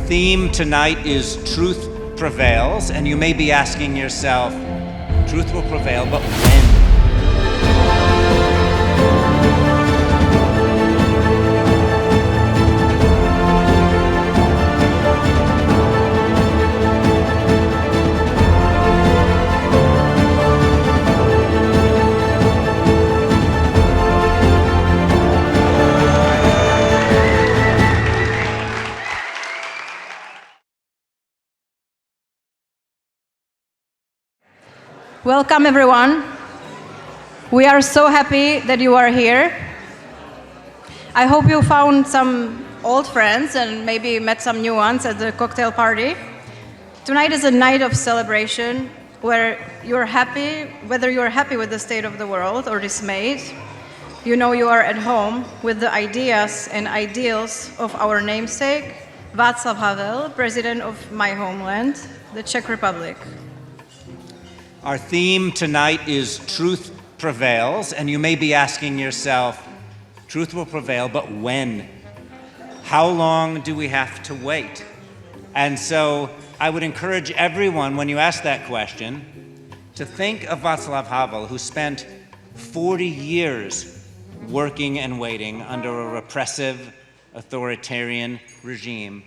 theme tonight is Truth Prevails, and you may be asking yourself, truth will prevail, but when? Welcome, everyone. We are so happy that you are here. I hope you found some old friends and maybe met some new ones at the cocktail party. Tonight is a night of celebration where you're happy, whether you're happy with the state of the world or dismayed. You know you are at home with the ideas and ideals of our namesake, Václav Havel, president of my homeland, the Czech Republic. Our theme tonight is Truth Prevails, and you may be asking yourself, truth will prevail, but when? How long do we have to wait? And so I would encourage everyone, when you ask that question, to think of Václav Havel, who spent 40 years working and waiting under a repressive, authoritarian regime,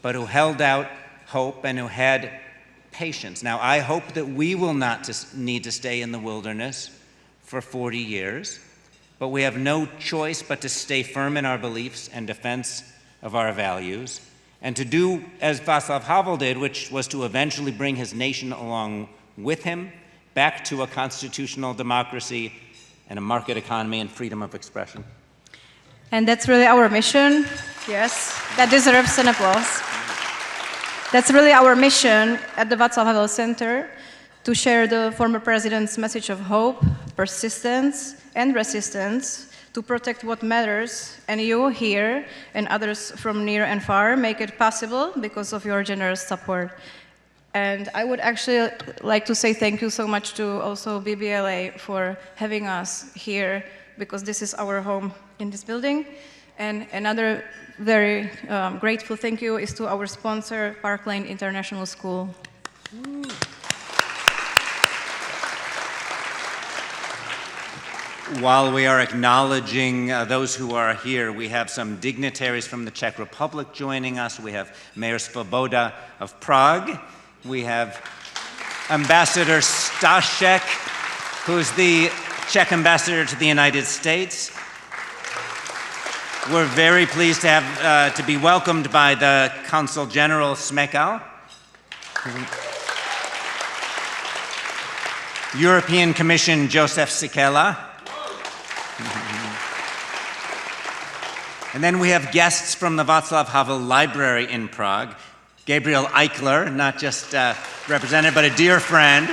but who held out hope and who had patience. Now, I hope that we will not need to stay in the wilderness for 40 years, but we have no choice but to stay firm in our beliefs and defense of our values, and to do as Václav Havel did, which was to eventually bring his nation along with him back to a constitutional democracy and a market economy and freedom of expression. And that's really our mission. Yes, that deserves an applause. That's really our mission at the Václav Havel Center, to share the former president's message of hope, persistence, and resistance, to protect what matters, and you here and others from near and far make it possible because of your generous support. And I would actually like to say thank you so much to also BBLA for having us here, because this is our home in this building. And another very grateful thank you is to our sponsor, Park Lane International School. While we are acknowledging those who are here, we have some dignitaries from the Czech Republic joining us. We have Mayor Svoboda of Prague. We have Ambassador Stashek, who's the Czech ambassador to the United States. We're very pleased to have to be welcomed by the Consul General Smekal. European Commission Josef Sikela. And then we have guests from the Václav Havel Library in Prague. Gabriel Eichler, not just represented, but a dear friend.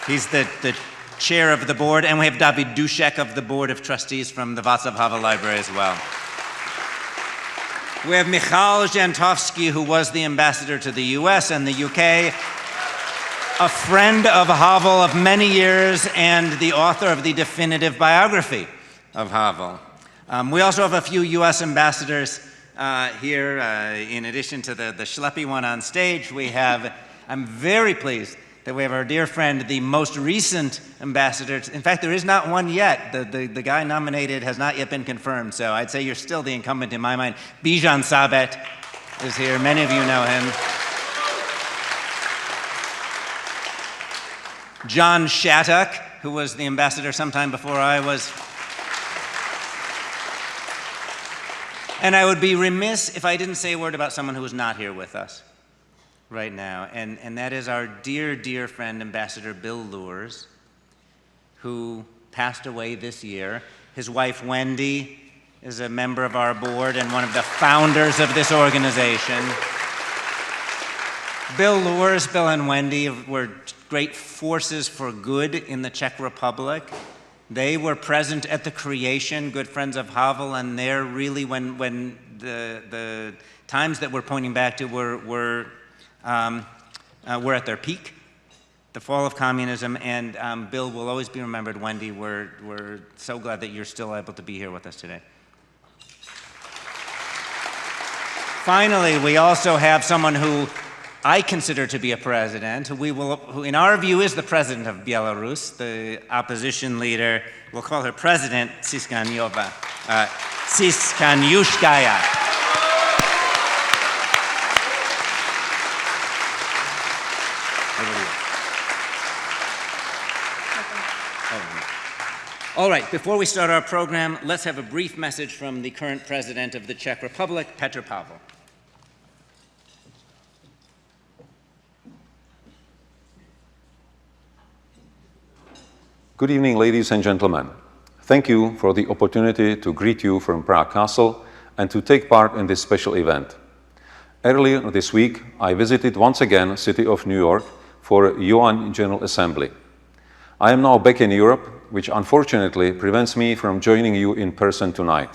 He's the chair of the board, and we have David Dušek of the Board of Trustees from the Václav Havel Library as well. We have Michal Žantovský, who was the ambassador to the US and the UK, a friend of Havel of many years, and the author of the definitive biography of Havel. We also have a few US ambassadors here. In addition to the schleppy one on stage, I'm very pleased that we have our dear friend, the most recent ambassador. In fact, there is not one yet. The guy nominated has not yet been confirmed, so I'd say you're still the incumbent in my mind. Bijan Sabet is here. Many of you know him. John Shattuck, who was the ambassador sometime before I was. And I would be remiss if I didn't say a word about someone who is not here with us right now, and that is our dear, dear friend, Ambassador Bill Lures, who passed away this year. His wife, Wendy, is a member of our board and one of the founders of this organization. Bill Lures, Bill and Wendy were great forces for good in the Czech Republic. They were present at the creation, good friends of Havel, and they're really, when the times that we're pointing back to were at their peak, the fall of communism, and Bill will always be remembered. Wendy, we're so glad that you're still able to be here with us today. Finally, we also have someone who I consider to be a president, who in our view is the president of Belarus, the opposition leader. We'll call her President Tsikhanouskaya. All right, before we start our program, let's have a brief message from the current president of the Czech Republic, Petr Pavel. Good evening, ladies and gentlemen. Thank you for the opportunity to greet you from Prague Castle and to take part in this special event. Earlier this week, I visited once again the city of New York for UN General Assembly. I am now back in Europe, which unfortunately prevents me from joining you in person tonight.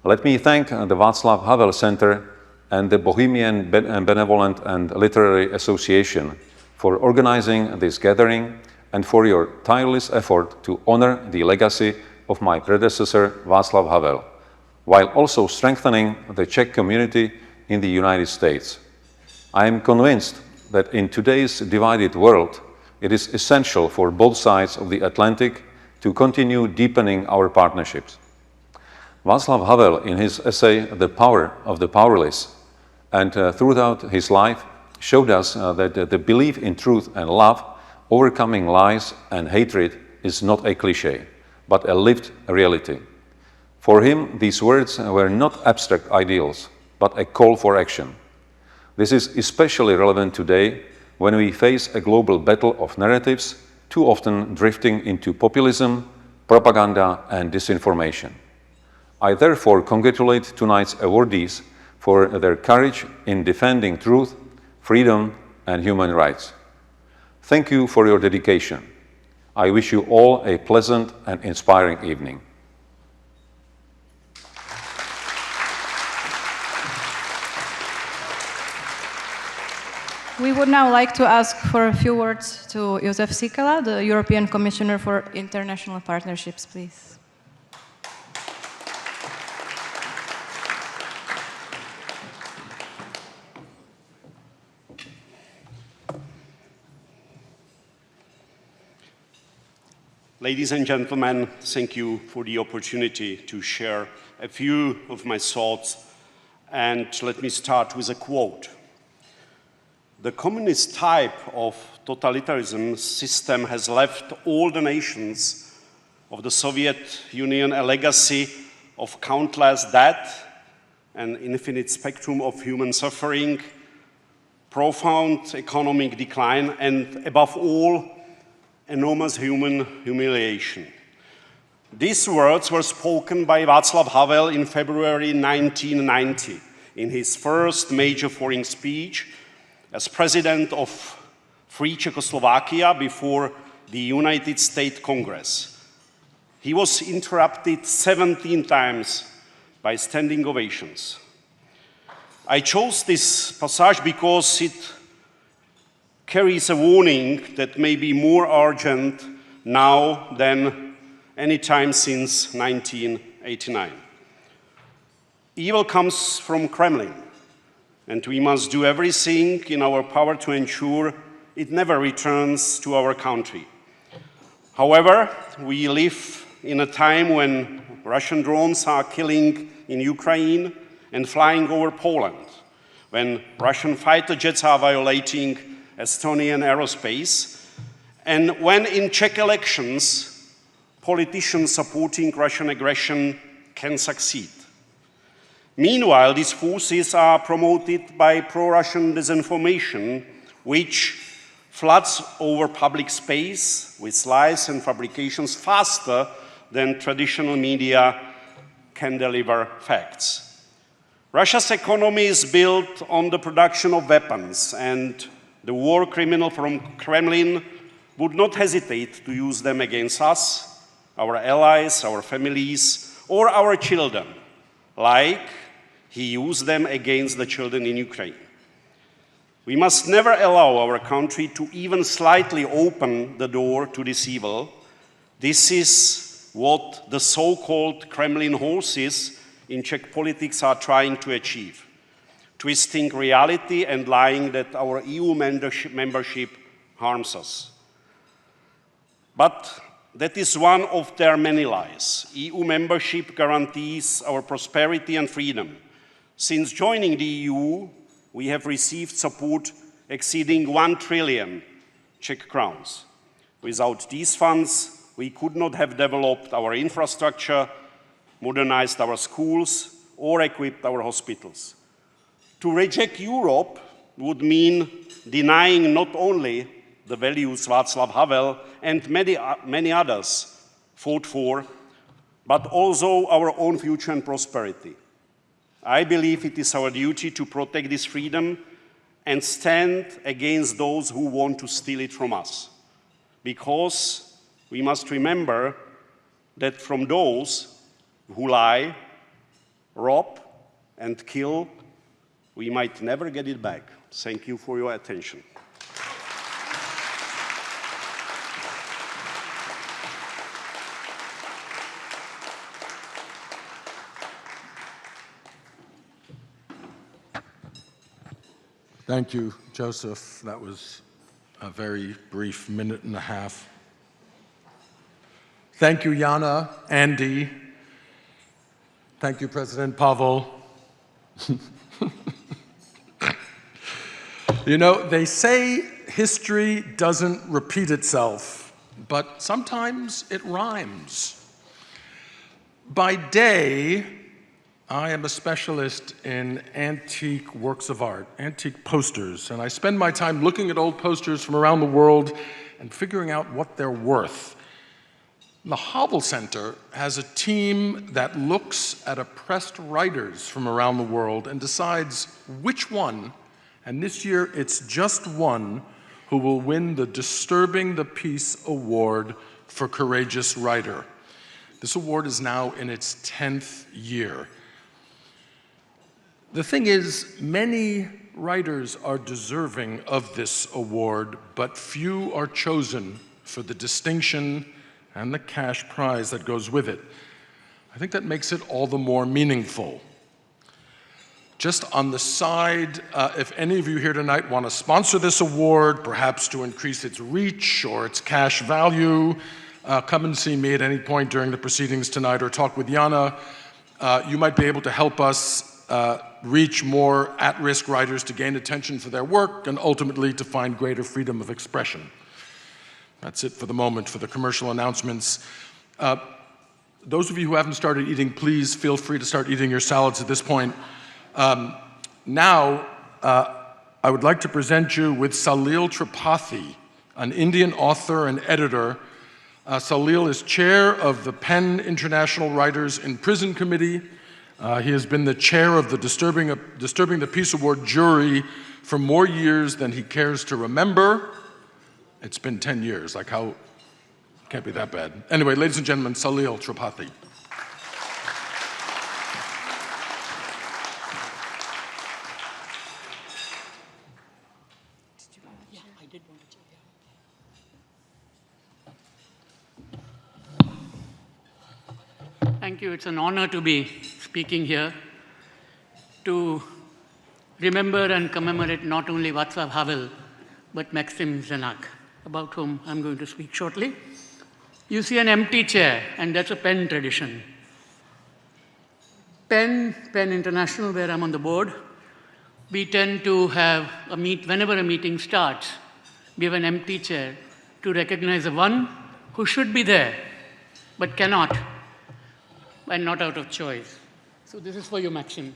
Let me thank the Václav Havel Center and the Bohemian Benevolent and Literary Association for organizing this gathering and for your tireless effort to honor the legacy of my predecessor Václav Havel, while also strengthening the Czech community in the United States. I am convinced that in today's divided world, it is essential for both sides of the Atlantic to continue deepening our partnerships. Václav Havel, in his essay The Power of the Powerless, and throughout his life, showed us that the belief in truth and love, overcoming lies and hatred, is not a cliché, but a lived reality. For him, these words were not abstract ideals, but a call for action. This is especially relevant today when we face a global battle of narratives, too often drifting into populism, propaganda, and disinformation. I therefore congratulate tonight's awardees for their courage in defending truth, freedom, and human rights. Thank you for your dedication. I wish you all a pleasant and inspiring evening. We would now like to ask for a few words to Josef Sikala, the European Commissioner for International Partnerships, please. Ladies and gentlemen, thank you for the opportunity to share a few of my thoughts. And let me start with a quote. The communist type of totalitarianism system has left all the nations of the Soviet Union a legacy of countless death, an infinite spectrum of human suffering, profound economic decline, and above all, enormous human humiliation. These words were spoken by Václav Havel in February 1990 in his first major foreign speech as president of Free Czechoslovakia before the United States Congress. He was interrupted 17 times by standing ovations. I chose this passage because it carries a warning that may be more urgent now than any time since 1989. Evil comes from Kremlin, and we must do everything in our power to ensure it never returns to our country. However, we live in a time when Russian drones are killing in Ukraine and flying over Poland, when Russian fighter jets are violating Estonian aerospace, and when in Czech elections, politicians supporting Russian aggression can succeed. Meanwhile, these forces are promoted by pro-Russian disinformation, which floods over public space with lies and fabrications faster than traditional media can deliver facts. Russia's economy is built on the production of weapons, and the war criminal from Kremlin would not hesitate to use them against us, our allies, our families, or our children, like he used them against the children in Ukraine. We must never allow our country to even slightly open the door to this evil. This is what the so-called Kremlin horses in Czech politics are trying to achieve. twisting reality and lying that our EU membership harms us. But that is one of their many lies. EU membership guarantees our prosperity and freedom. Since joining the EU, we have received support exceeding 1 trillion Czech crowns. Without these funds, we could not have developed our infrastructure, modernized our schools, or equipped our hospitals. To reject Europe would mean denying not only the values Václav Havel and many others fought for, but also our own future and prosperity. I believe it is our duty to protect this freedom and stand against those who want to steal it from us. Because we must remember that from those who lie, rob, and kill, we might never get it back. Thank you for your attention. Thank you, Joseph. That was a very brief minute and a half. Thank you, Jana, Andy. Thank you, President Pavel. You know, they say history doesn't repeat itself, but sometimes it rhymes. By day, I am a specialist in antique works of art, antique posters, and I spend my time looking at old posters from around the world and figuring out what they're worth. The Havel Center has a team that looks at oppressed writers from around the world and decides which one, and this year it's just one, who will win the Disturbing the Peace Award for Courageous Writer. This award is now in its 10th year. The thing is, many writers are deserving of this award, but few are chosen for the distinction and the cash prize that goes with it. I think that makes it all the more meaningful. Just on the side, if any of you here tonight want to sponsor this award, perhaps to increase its reach or its cash value, come and see me at any point during the proceedings tonight or talk with Jana. You might be able to help us reach more at-risk writers to gain attention for their work and ultimately to find greater freedom of expression. That's it for the moment for the commercial announcements. Those of you who haven't started eating, please feel free to start eating your salads at this point. Now, I would like to present you with Salil Tripathi, an Indian author and editor. Salil is chair of the PEN International Writers in Prison Committee. He has been the chair of the Disturbing the Peace Award jury for more years than he cares to remember. It's been 10 years, like how, can't be that bad. Anyway, ladies and gentlemen, Salil Tripathi. Thank you. It's an honor to be speaking here to remember and commemorate not only Václav Havel, but Maksim Znak, about whom I'm going to speak shortly. You see an empty chair, and that's a PEN tradition. PEN International, where I'm on the board, we tend to have whenever a meeting starts, we have an empty chair to recognize the one who should be there, but cannot, and not out of choice. So this is for you, Maksim.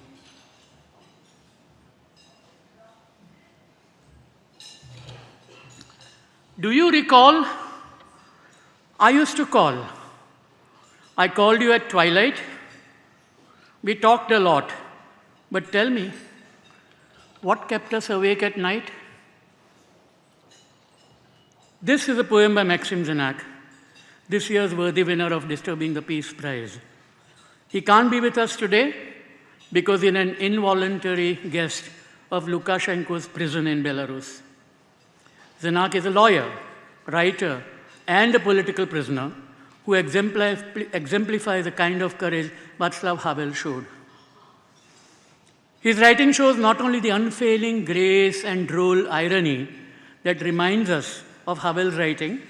Do you recall? I used to call. I called you at twilight. We talked a lot. But tell me, what kept us awake at night? This is a poem by Maksim Znak, this year's worthy winner of Disturbing the Peace Prize. He can't be with us today because he's an involuntary guest of Lukashenko's prison in Belarus. Znak is a lawyer, writer, and a political prisoner who exemplifies the kind of courage Václav Havel showed. His writing shows not only the unfailing grace and droll irony that reminds us of Havel's writing,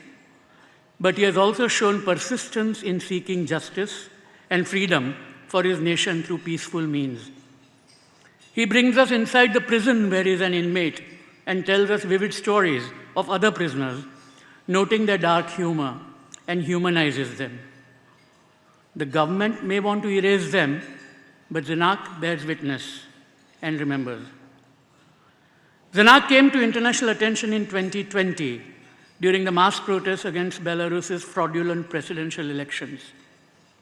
but he has also shown persistence in seeking justice and freedom for his nation through peaceful means. He brings us inside the prison where he is an inmate and tells us vivid stories of other prisoners, noting their dark humor, and humanizes them. The government may want to erase them, but Znak bears witness and remembers. Znak came to international attention in 2020 during the mass protests against Belarus's fraudulent presidential elections.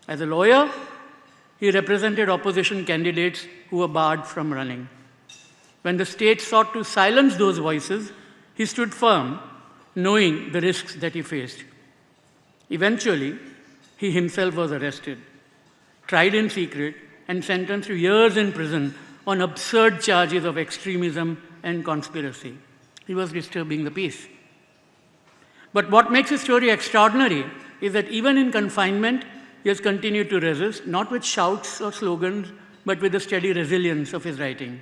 As a lawyer, he represented opposition candidates who were barred from running. When the state sought to silence those voices, he stood firm, knowing the risks that he faced. Eventually, he himself was arrested, tried in secret, and sentenced to years in prison on absurd charges of extremism and conspiracy. He was disturbing the peace. But what makes his story extraordinary is that even in confinement, he has continued to resist, not with shouts or slogans, but with the steady resilience of his writing.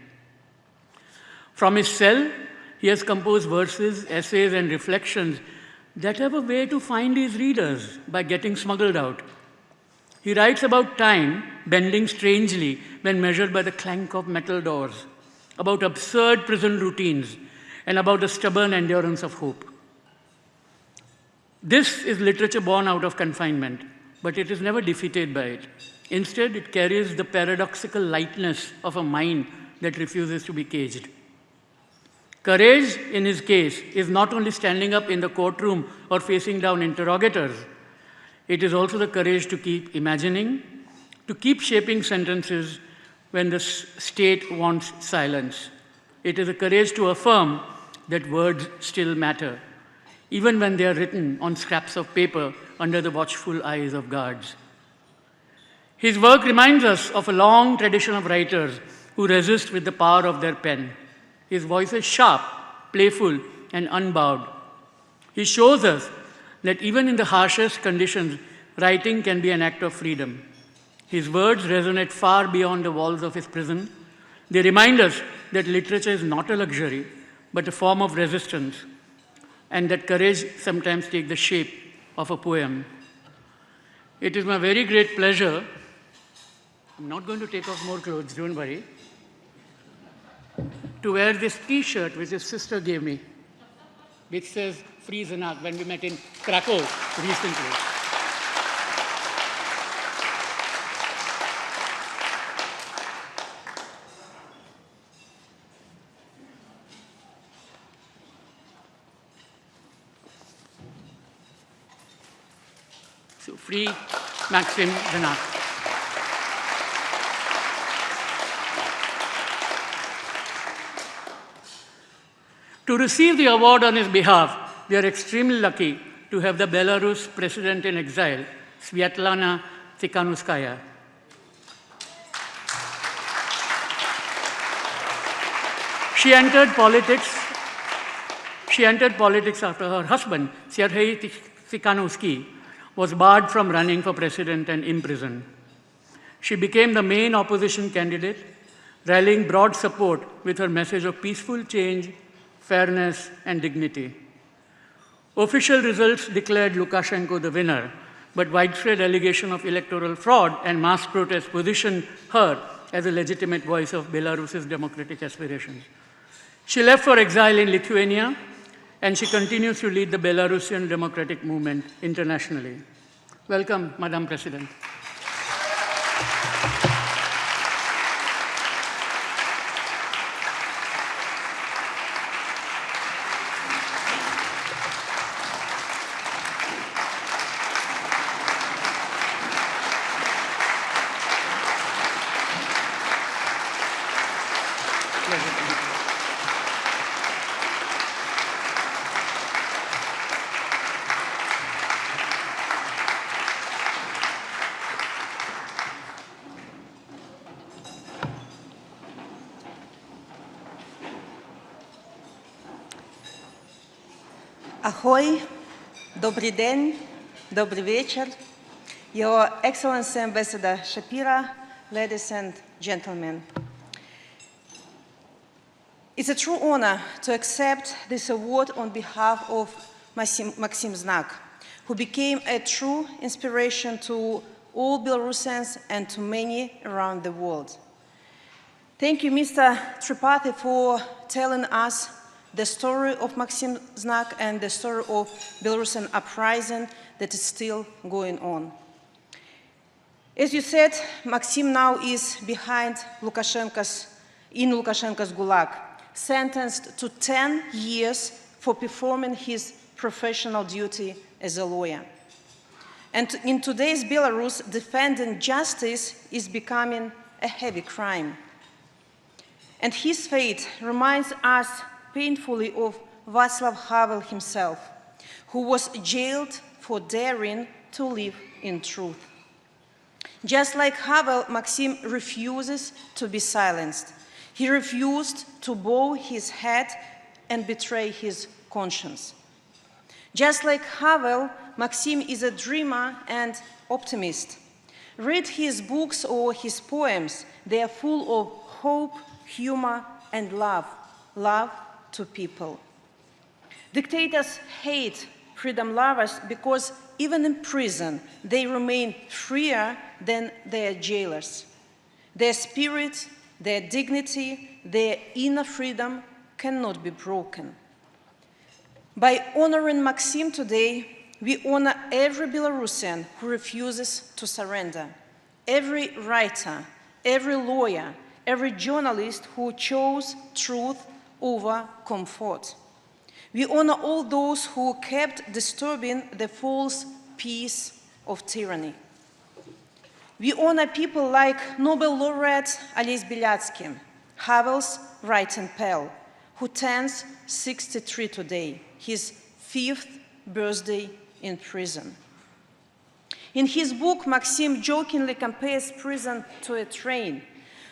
From his cell, he has composed verses, essays, and reflections that have a way to find his readers by getting smuggled out. He writes about time bending strangely when measured by the clank of metal doors, about absurd prison routines, and about the stubborn endurance of hope. This is literature born out of confinement, but it is never defeated by it. Instead, it carries the paradoxical lightness of a mind that refuses to be caged. Courage, in his case, is not only standing up in the courtroom or facing down interrogators. It is also the courage to keep imagining, to keep shaping sentences when the state wants silence. It is the courage to affirm that words still matter, even when they are written on scraps of paper under the watchful eyes of guards. His work reminds us of a long tradition of writers who resist with the power of their pen. His voice is sharp, playful, and unbowed. He shows us that even in the harshest conditions, writing can be an act of freedom. His words resonate far beyond the walls of his prison. They remind us that literature is not a luxury, but a form of resistance, and that courage sometimes takes the shape of a poem. It is my very great pleasure. I'm not going to take off more clothes, don't worry, to wear this T-shirt which his sister gave me, which says Free Znak, when we met in Krakow recently. So, free Maksim Znak. To receive the award on his behalf, we are extremely lucky to have the Belarus President-in-Exile, Sviatlana Tsikhanouskaya. She entered politics after her husband, Sergei Tsikhanouskaya, was barred from running for president and imprisoned. She became the main opposition candidate, rallying broad support with her message of peaceful change, fairness, and dignity. Official results declared Lukashenko the winner, but widespread allegation of electoral fraud and mass protests positioned her as a legitimate voice of Belarus's democratic aspirations. She left for exile in Lithuania, and she continues to lead the Belarusian democratic movement internationally. Welcome, Madam President. Ahoy, добрый день, добрый вечер, Your Excellency Ambassador Shapira, ladies and gentlemen. It's a true honor to accept this award on behalf of Maksim Znak, who became a true inspiration to all Belarusians and to many around the world. Thank you, Mr. Tripathi, for telling us the story of Maksim Znak and the story of Belarusian uprising that is still going on. As you said, Maksim now is behind Lukashenko's Gulag, sentenced to 10 years for performing his professional duty as a lawyer. And in today's Belarus, defending justice is becoming a heavy crime. And his fate reminds us painfully of Václav Havel himself, who was jailed for daring to live in truth. Just like Havel, Maksim refuses to be silenced. He refused to bow his head and betray his conscience. Just like Havel, Maksim is a dreamer and optimist. Read his books or his poems. They are full of hope, humor, and love to people. Dictators hate freedom lovers because even in prison, they remain freer than their jailers. Their spirit, their dignity, their inner freedom cannot be broken. By honoring Maksim today, we honor every Belarusian who refuses to surrender, every writer, every lawyer, every journalist who chose truth over comfort. We honor all those who kept disturbing the false peace of tyranny. We honor people like Nobel laureate Ales Bialiatski, Havel's writing pal, who turns 63 today, his 5th birthday in prison. In his book, Maksim jokingly compares prison to a train,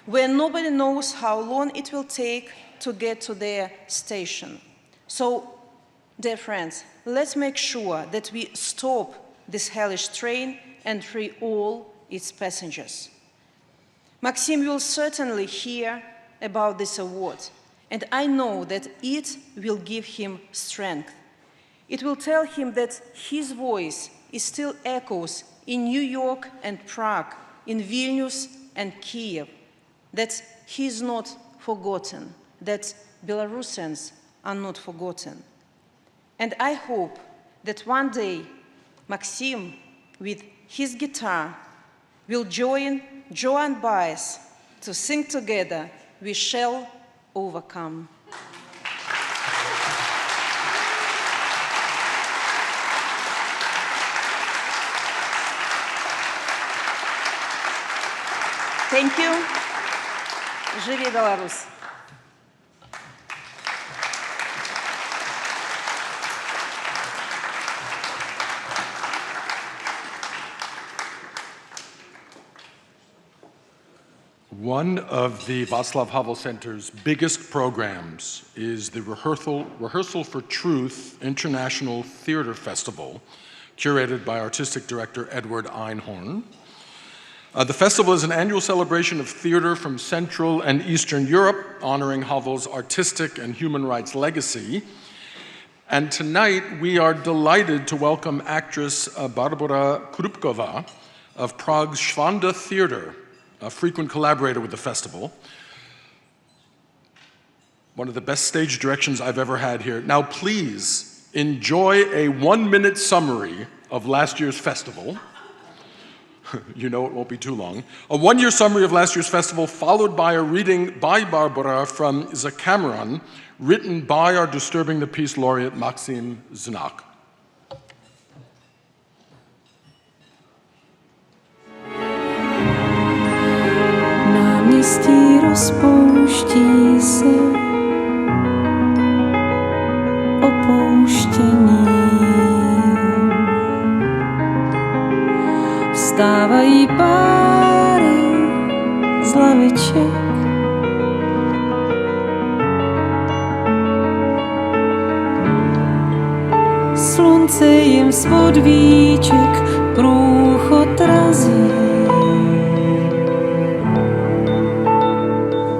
where nobody knows how long it will take to get to their station. So, dear friends, let's make sure that we stop this hellish train and free all its passengers. Maksim will certainly hear about this award, and I know that it will give him strength. It will tell him that his voice still echoes in New York and Prague, in Vilnius and Kiev, that he is not forgotten, that Belarusians are not forgotten. And I hope that one day Maksim, with his guitar, will join Joe and Baez to sing together, "We Shall Overcome." Thank you. Живи Беларусь! One of the Václav Havel Center's biggest programs is the Rehearsal for Truth International Theater Festival, curated by artistic director Edward Einhorn. The festival is an annual celebration of theater from Central and Eastern Europe, honoring Havel's artistic and human rights legacy. And tonight, we are delighted to welcome actress Barbora Krupkova of Prague's Švanda Theater, a frequent collaborator with the festival. One of the best stage directions I've ever had here. Now please enjoy a 1-minute summary of last year's festival. You know it won't be too long. A 1-year summary of last year's festival, followed by a reading by Barbora from Zekameron, written by our Disturbing the Peace laureate Maksim Znak. Náměstí rozpouští se opouštění. Vstávají páry z laviček. Slunce jim spod víček průchod razí.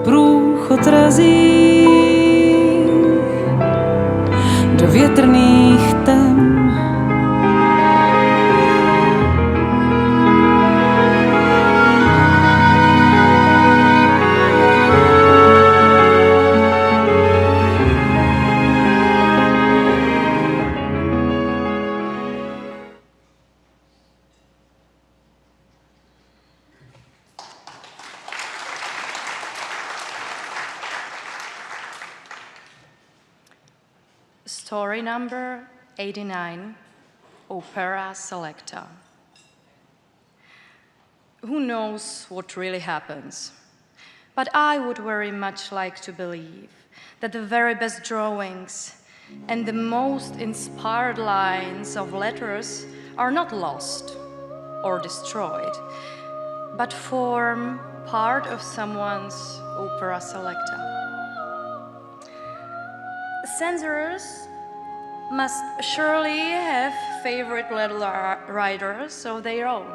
Průchod razí. větrných tem. Story number 89, Opera Selecta. Who knows what really happens? But I would very much like to believe that the very best drawings and the most inspired lines of letters are not lost or destroyed, but form part of someone's opera selecta. Censors must surely have favorite letter writers of their own.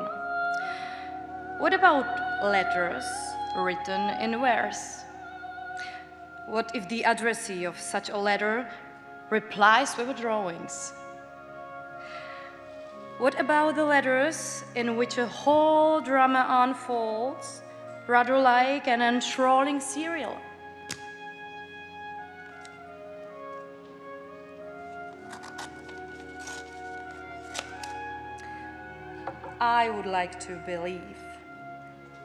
What about letters written in verse? What if the addressee of such a letter replies with drawings? What about the letters in which a whole drama unfolds, rather like an enthralling serial? I would like to believe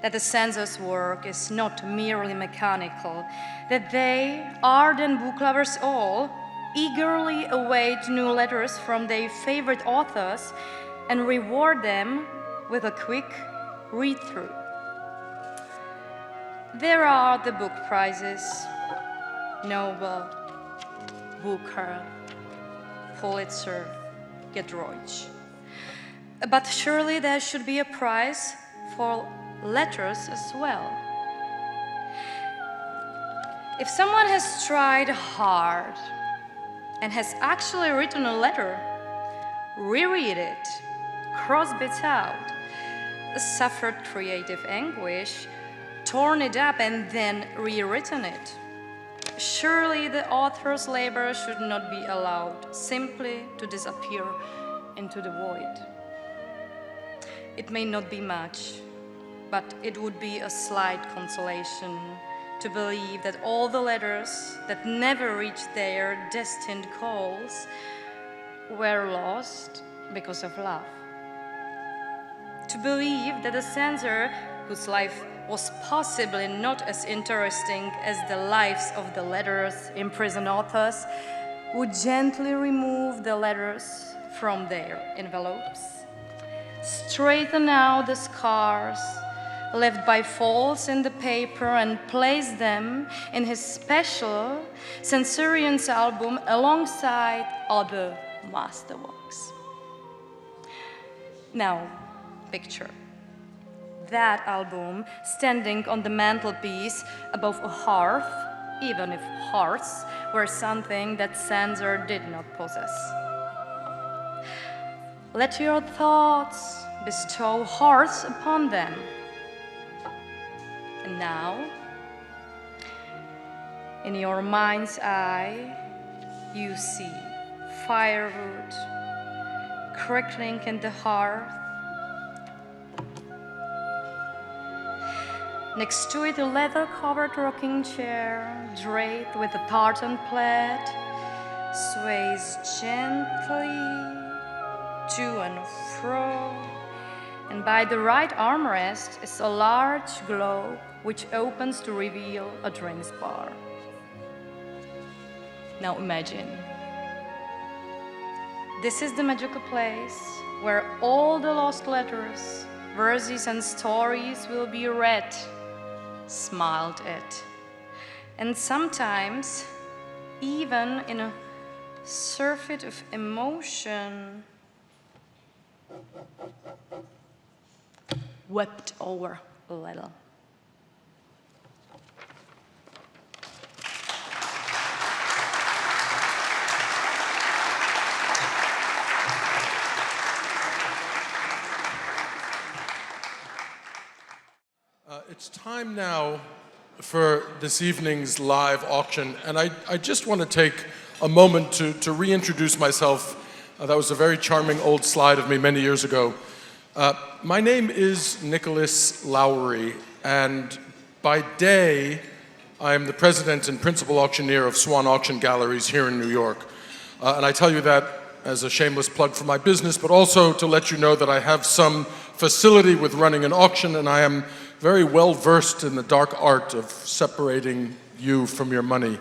that the censor's work is not merely mechanical, that they, ardent book lovers all, eagerly await new letters from their favorite authors and reward them with a quick read-through. There are the book prizes: Nobel, Booker, Pulitzer, Gedroich. But surely there should be a prize for letters as well. If someone has tried hard and has actually written a letter, reread it, cross bits out, suffered creative anguish, torn it up and then rewritten it, surely the author's labor should not be allowed simply to disappear into the void. It may not be much, but it would be a slight consolation to believe that all the letters that never reached their destined goals were lost because of love. To believe that a censor whose life was possibly not as interesting as the lives of the letters imprisoned authors would gently remove the letters from their envelopes, straighten out the scars left by folds in the paper and place them in his special Censorian's album alongside other masterworks. Now, picture that album standing on the mantelpiece above a hearth, even if hearths were something that censor did not possess. Let your thoughts bestow hearts upon them. And now, in your mind's eye, you see firewood crackling in the hearth. Next to it, a leather-covered rocking chair draped with a tartan plaid sways gently to and fro, and by the right armrest is a large globe which opens to reveal a drinks bar. Now imagine, this is the magical place where all the lost letters, verses and stories will be read, smiled at, and sometimes even in a surfeit of emotion wept over a little. It's time now for this evening's live auction, and I just want to take a moment to reintroduce myself. That was a very charming old slide of me many years ago. My name is Nicholas Lowry, and by day, I am the president and principal auctioneer of Swan Auction Galleries here in New York. And I tell you that as a shameless plug for my business, but also to let you know that I have some facility with running an auction, and I am very well versed in the dark art of separating you from your money.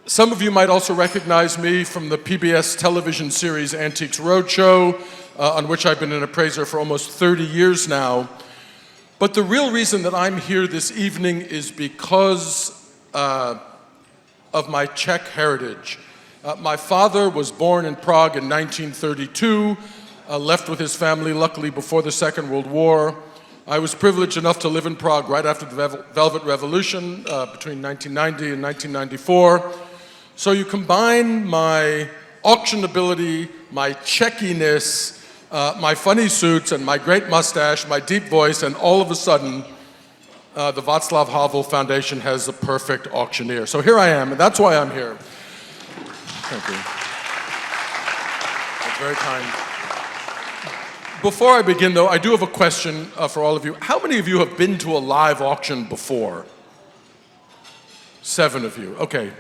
Some of you might also recognize me from the PBS television series Antiques Roadshow, on which I've been an appraiser for almost 30 years now. But the real reason that I'm here this evening is because of my Czech heritage. My father was born in Prague in 1932, left with his family, luckily, before the Second World War. I was privileged enough to live in Prague right after the Velvet Revolution, between 1990 and 1994. So you combine my auction ability, my Czechiness, my funny suits, and my great mustache, my deep voice, and all of a sudden, the Václav Havel Foundation has a perfect auctioneer. So here I am, and that's why I'm here. Thank you. That's very kind. Before I begin, though, I do have a question for all of you. How many of you have been to a live auction before? 7 of you. Okay.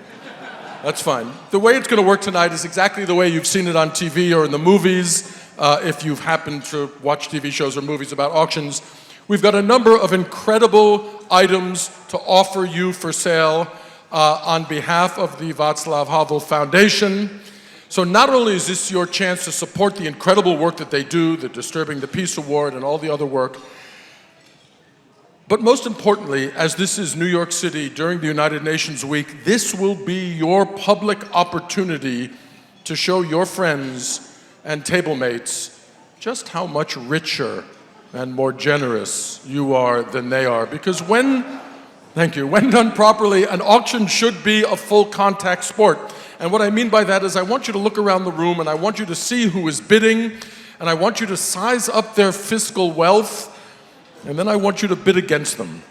That's fine. The way it's going to work tonight is exactly the way you've seen it on TV or in the movies, if you've happened to watch TV shows or movies about auctions. We've got a number of incredible items to offer you for sale on behalf of the Václav Havel Foundation. So not only is this your chance to support the incredible work that they do, the Disturbing the Peace Award and all the other work, but most importantly, as this is New York City during the United Nations Week, this will be your public opportunity to show your friends and table mates just how much richer and more generous you are than they are. Because when done properly, an auction should be a full contact sport. And what I mean by that is I want you to look around the room and I want you to see who is bidding, and I want you to size up their fiscal wealth, and then I want you to bid against them.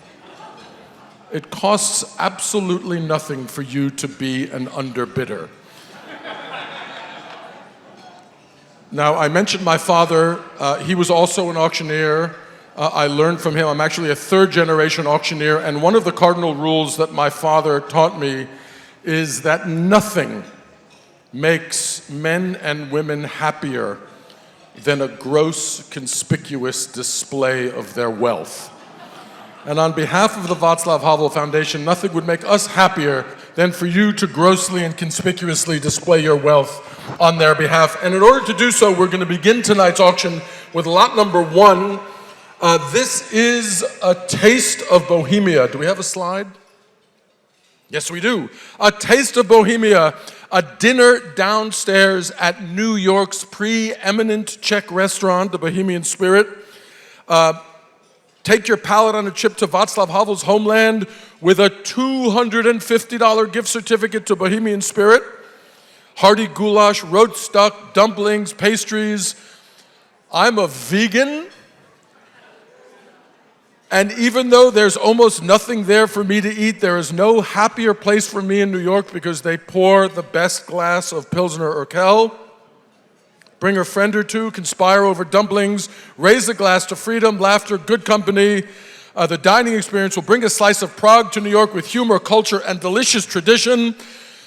It costs absolutely nothing for you to be an underbidder. Now, I mentioned my father. He was also an auctioneer. I learned from him. I'm actually a 3rd-generation auctioneer, and one of the cardinal rules that my father taught me is that nothing makes men and women happier than a gross, conspicuous display of their wealth. And on behalf of the Václav Havel Foundation, nothing would make us happier than for you to grossly and conspicuously display your wealth on their behalf. And in order to do so, we're going to begin tonight's auction with lot number 1. This is a taste of Bohemia. Do we have a slide? Yes, we do. A taste of Bohemia, a dinner downstairs at New York's preeminent Czech restaurant, the Bohemian Spirit. Take your palate on a trip to Václav Havel's homeland with a $250 gift certificate to Bohemian Spirit. Hearty goulash, roast duck, dumplings, pastries. I'm a vegan. And even though there's almost nothing there for me to eat, there is no happier place for me in New York because they pour the best glass of Pilsner Urquell. Bring a friend or two, conspire over dumplings, raise a glass to freedom, laughter, good company. The dining experience will bring a slice of Prague to New York with humor, culture, and delicious tradition.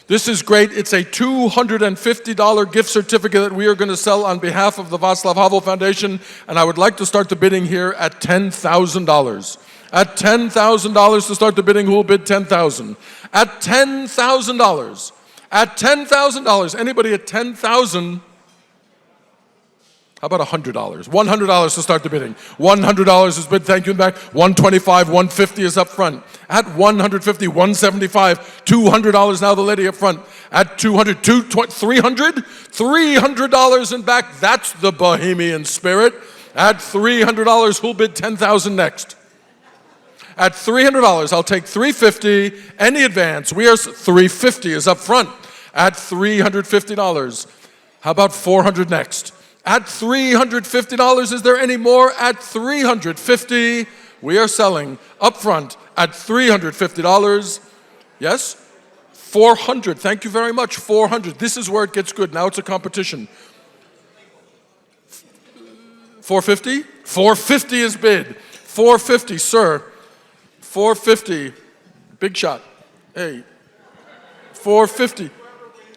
This is great. It's a $250 gift certificate that we are going to sell on behalf of the Václav Havel Foundation, and I would like to start the bidding here at $10,000. At $10,000 to start the bidding, who will bid $10,000? At $10,000. At $10,000. Anybody at $10,000? How about $100? $100 to start the bidding. $100 is bid, thank you, in back. $125, $150 is up front. At $150, $175, $200 now the lady up front. At $200, $300? $300 in back, that's the Bohemian Spirit. At $300, who'll bid $10,000 next? At $300, I'll take $350, any advance. $350 is up front. At $350. How about $400 next? At $350, is there any more? At $350, we are selling up front at $350. Yes? 400, thank you very much, 400. This is where it gets good. Now it's a competition. 450? 450 is bid. 450, sir. 450. Big shot. Hey. 450.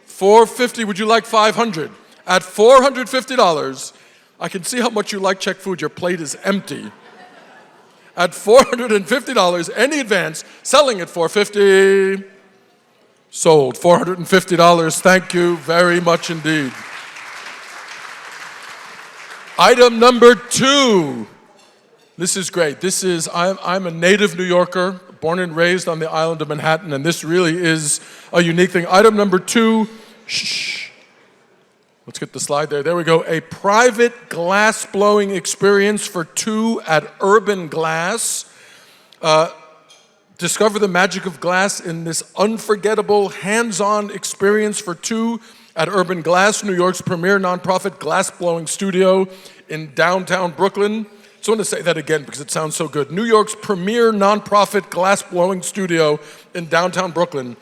450, would you like 500? At $450, I can see how much you like Czech food. Your plate is empty. At $450, any advance, selling at $450. Sold. $450. Thank you very much indeed. Item number 2. This is great. This is, I'm a native New Yorker, born and raised on the island of Manhattan, and this really is a unique thing. Item number 2, shh. Let's get the slide there. There we go. A private glass blowing experience for 2 at Urban Glass. Discover the magic of glass in this unforgettable hands-on experience for 2 at Urban Glass, New York's premier nonprofit glass blowing studio in downtown Brooklyn. So I want to say that again because it sounds so good. New York's premier nonprofit glass blowing studio in downtown Brooklyn.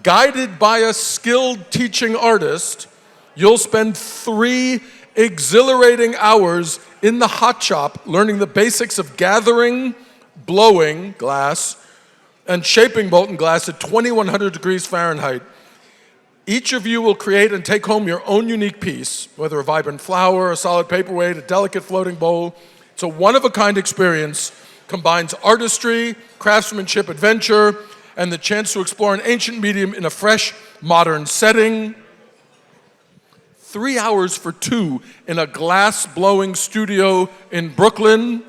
Guided by a skilled teaching artist, you'll spend 3 exhilarating hours in the hot shop learning the basics of gathering, blowing glass, and shaping molten glass at 2100 degrees Fahrenheit. Each of you will create and take home your own unique piece, whether a vibrant flower, a solid paperweight, a delicate floating bowl. It's a one-of-a-kind experience, combines artistry, craftsmanship, adventure, and the chance to explore an ancient medium in a fresh, modern setting. 3 hours for 2 in a glass-blowing studio in Brooklyn.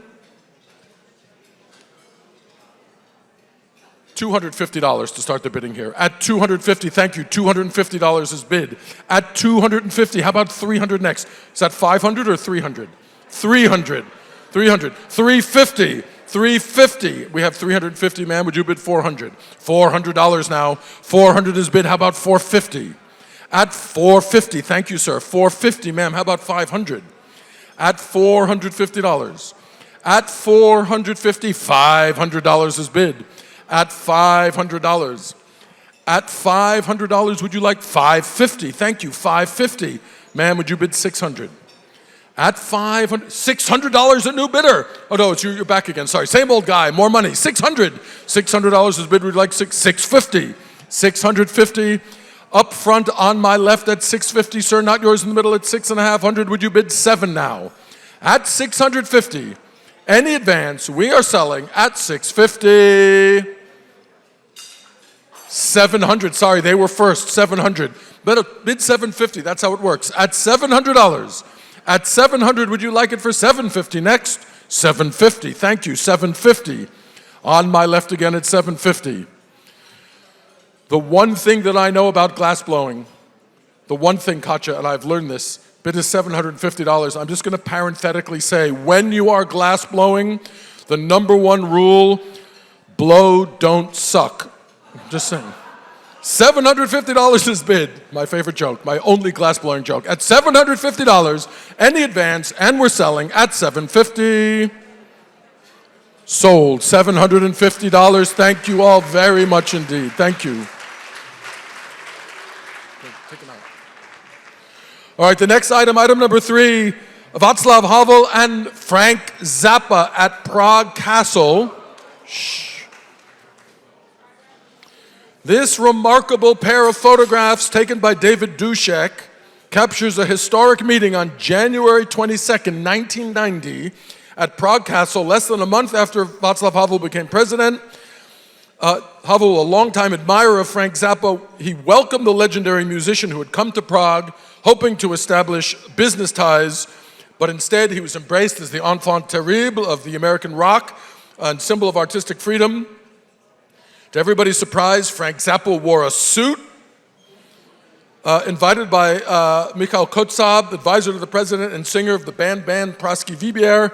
$250 to start the bidding here. At $250, thank you, $250 is bid. At $250, how about 300 next? Is that 500 or 300? 300, 300, 350, 350. We have 350, ma'am, would you bid 400? $400 now, 400 is bid, how about 450? At 450, thank you, sir, 450, ma'am, how about 500? At $450. At $450, $500 is bid. At $500. At $500, would you like 550? Thank you, 550. Ma'am, would you bid 600? At $600, a new bidder. Oh no, it's you're back again, sorry. Same old guy, more money, 600. $600 is bid, would you like 650? 650. Up front on my left at 650, sir, not yours in the middle at 650. Would you bid 7 now? At 650. Any advance, we are selling at 650. 700, sorry, they were first, 700. Bid 750, that's how it works. At $700. At 700, would you like it for 750 next? 750, thank you, 750. On my left again at 750. The one thing that I know about glass blowing, the one thing, Katja, and I've learned this, bid is $750. I'm just going to parenthetically say, when you are glass blowing, the number 1 rule, blow, don't suck. Just saying. $750 is bid. My favorite joke, my only glass blowing joke. At $750, any advance, and we're selling at $750. Sold. $750. Thank you all very much indeed. Thank you. All right, the next item, item number 3, Václav Havel and Frank Zappa at Prague Castle. Shh. This remarkable pair of photographs taken by David Dušek captures a historic meeting on January 22nd, 1990 at Prague Castle, less than a month after Václav Havel became president. Havel, a longtime admirer of Frank Zappa, he welcomed the legendary musician who had come to Prague, hoping to establish business ties, but instead he was embraced as the enfant terrible of the American rock and symbol of artistic freedom. To everybody's surprise, Frank Zappa wore a suit. Invited by Michal Kotsab, advisor to the president and singer of the band Pražský výběr,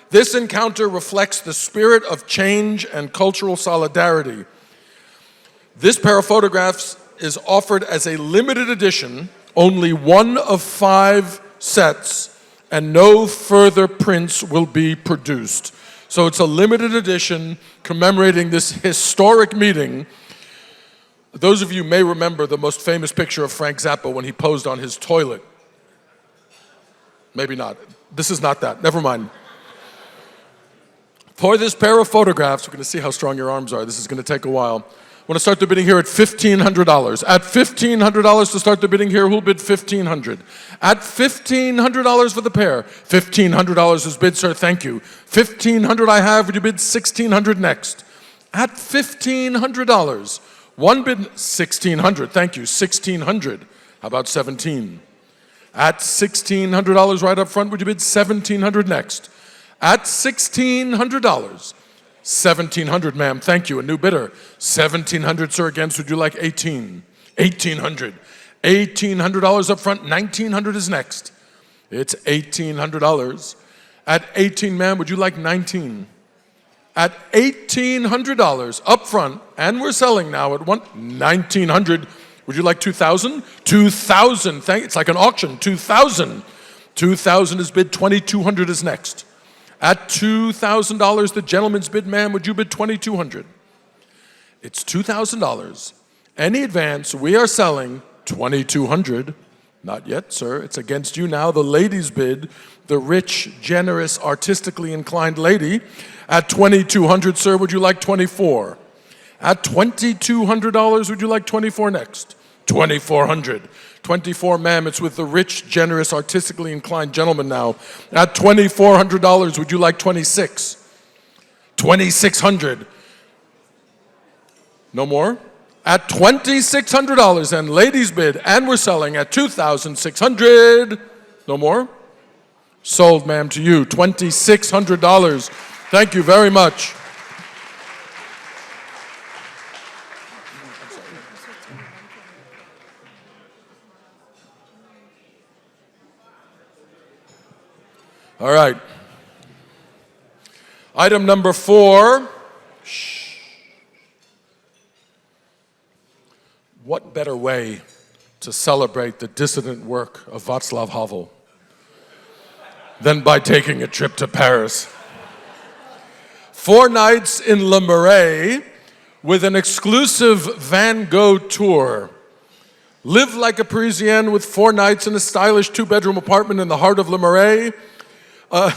this encounter reflects the spirit of change and cultural solidarity. This pair of photographs is offered as a limited edition, only 1 of 5 sets, and no further prints will be produced. So it's a limited edition commemorating this historic meeting. Those of you may remember the most famous picture of Frank Zappa when he posed on his toilet. Maybe not. This is not that. Never mind. For this pair of photographs, we're going to see how strong your arms are. This is going to take a while. I want to start the bidding here at $1,500. At $1,500 to start the bidding here, who'll bid $1,500? At $1,500 for the pair. $1,500 is bid, sir. Thank you. $1,500 I have. Would you bid $1,600 next? At $1,500. One bid, $1,600. Thank you. $1,600. How about 17? At $1,600 right up front, would you bid $1,700 next? At $1,600. $1,700, ma'am. Thank you. A new bidder. $1,700, sir. Against, would you like 18? $1,800. $1,800 up front. $1,900 is next. It's $1,800. At 18, ma'am, would you like 19? At $1,800 up front, and we're selling now at $1,900. Would you like 2,000? 2,000. It's like an auction. 2,000. 2,000 is bid. 2,200 is next. At $2,000, the gentleman's bid, ma'am, would you bid $2,200? It's $2,000. Any advance, we are selling $2,200. Not yet, sir. It's against you now. The lady's bid, the rich, generous, artistically inclined lady. At $2,200, sir, would you like 24? At $2,200, would you like 24 next? 2,400. 24, ma'am, it's with the rich, generous, artistically inclined gentleman now. At $2,400, would you like 26? 2,600. No more? At $2,600, and ladies bid, and we're selling at $2,600. No more? Sold, ma'am, to you, $2,600. Thank you very much. All right. Item number 4. Shh. What better way to celebrate the dissident work of Václav Havel than by taking a trip to Paris? 4 nights in Le Marais with an exclusive Van Gogh tour. Live like a Parisienne with 4 nights in a stylish 2-bedroom apartment in the heart of Le Marais.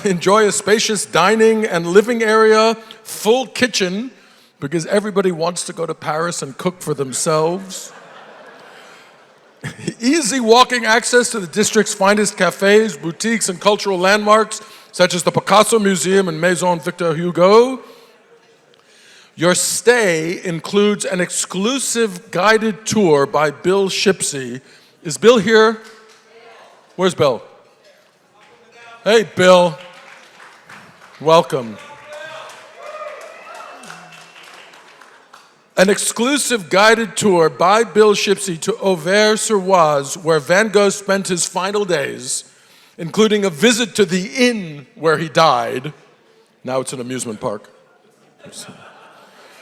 Enjoy a spacious dining and living area, full kitchen, because everybody wants to go to Paris and cook for themselves. Easy walking access to the district's finest cafes, boutiques, and cultural landmarks, such as the Picasso Museum and Maison Victor Hugo. Your stay includes an exclusive guided tour by Bill Shipsey. Is Bill here? Where's Bill? Hey, Bill. Welcome. An exclusive guided tour by Bill Shipsey to Auvers-sur-Oise, where Van Gogh spent his final days, including a visit to the inn where he died. Now it's an amusement park.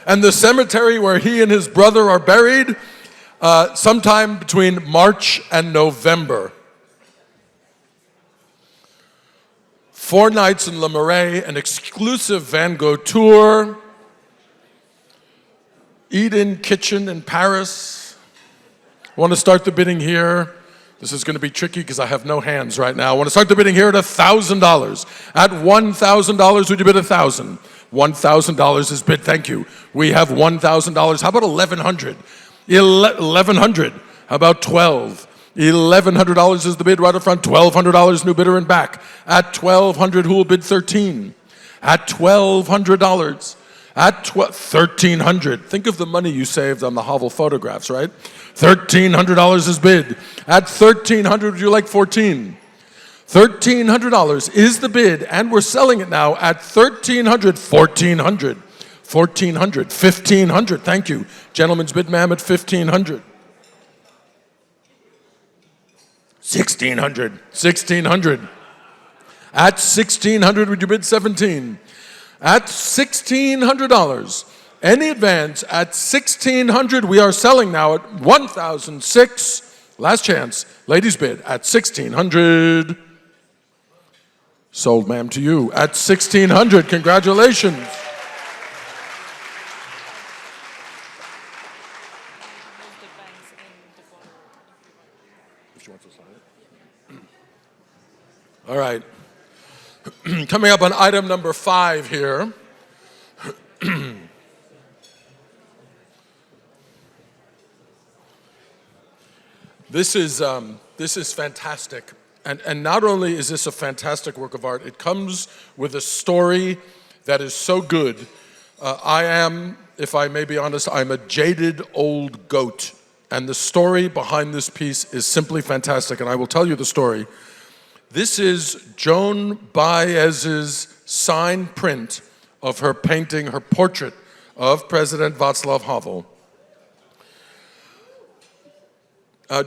And the cemetery where he and his brother are buried, sometime between March and November. 4 nights in Le Marais, an exclusive Van Gogh tour, Eden Kitchen in Paris. I want to start the bidding here. This is going to be tricky because I have no hands right now. I want to start the bidding here at $1,000. At $1,000, would you bid 1,000? $1,000 is bid, thank you. We have $1,000. How about 1,100? 1,100. How about 12? $1,100 is the bid right up front. $1,200 new bidder and back. At 1,200, who will bid 13? At $1,200. At $1,300. Think of the money you saved on the Havel photographs, right? $1,300 is bid. At $1,300, would you like 14? $1,300 is the bid, and we're selling it now at $1,300. $1,400. $1,400. $1,500. Thank you. Gentleman's bid, ma'am, at $1,500. $1,600. $1,600. At $1,600, would you bid 17? At $1,600. Any advance at $1,600, we are selling now at $1,006. Last chance. Ladies bid at $1,600. Sold, ma'am, to you at $1,600. Congratulations. All right. Coming up on item number 5 here. This is fantastic. And not only is this a fantastic work of art, it comes with a story that is so good. I am, if I may be honest, I'm a jaded old goat. And the story behind this piece is simply fantastic, and I will tell you the story. This is Joan Baez's sign print of her painting, her portrait of President Václav Havel.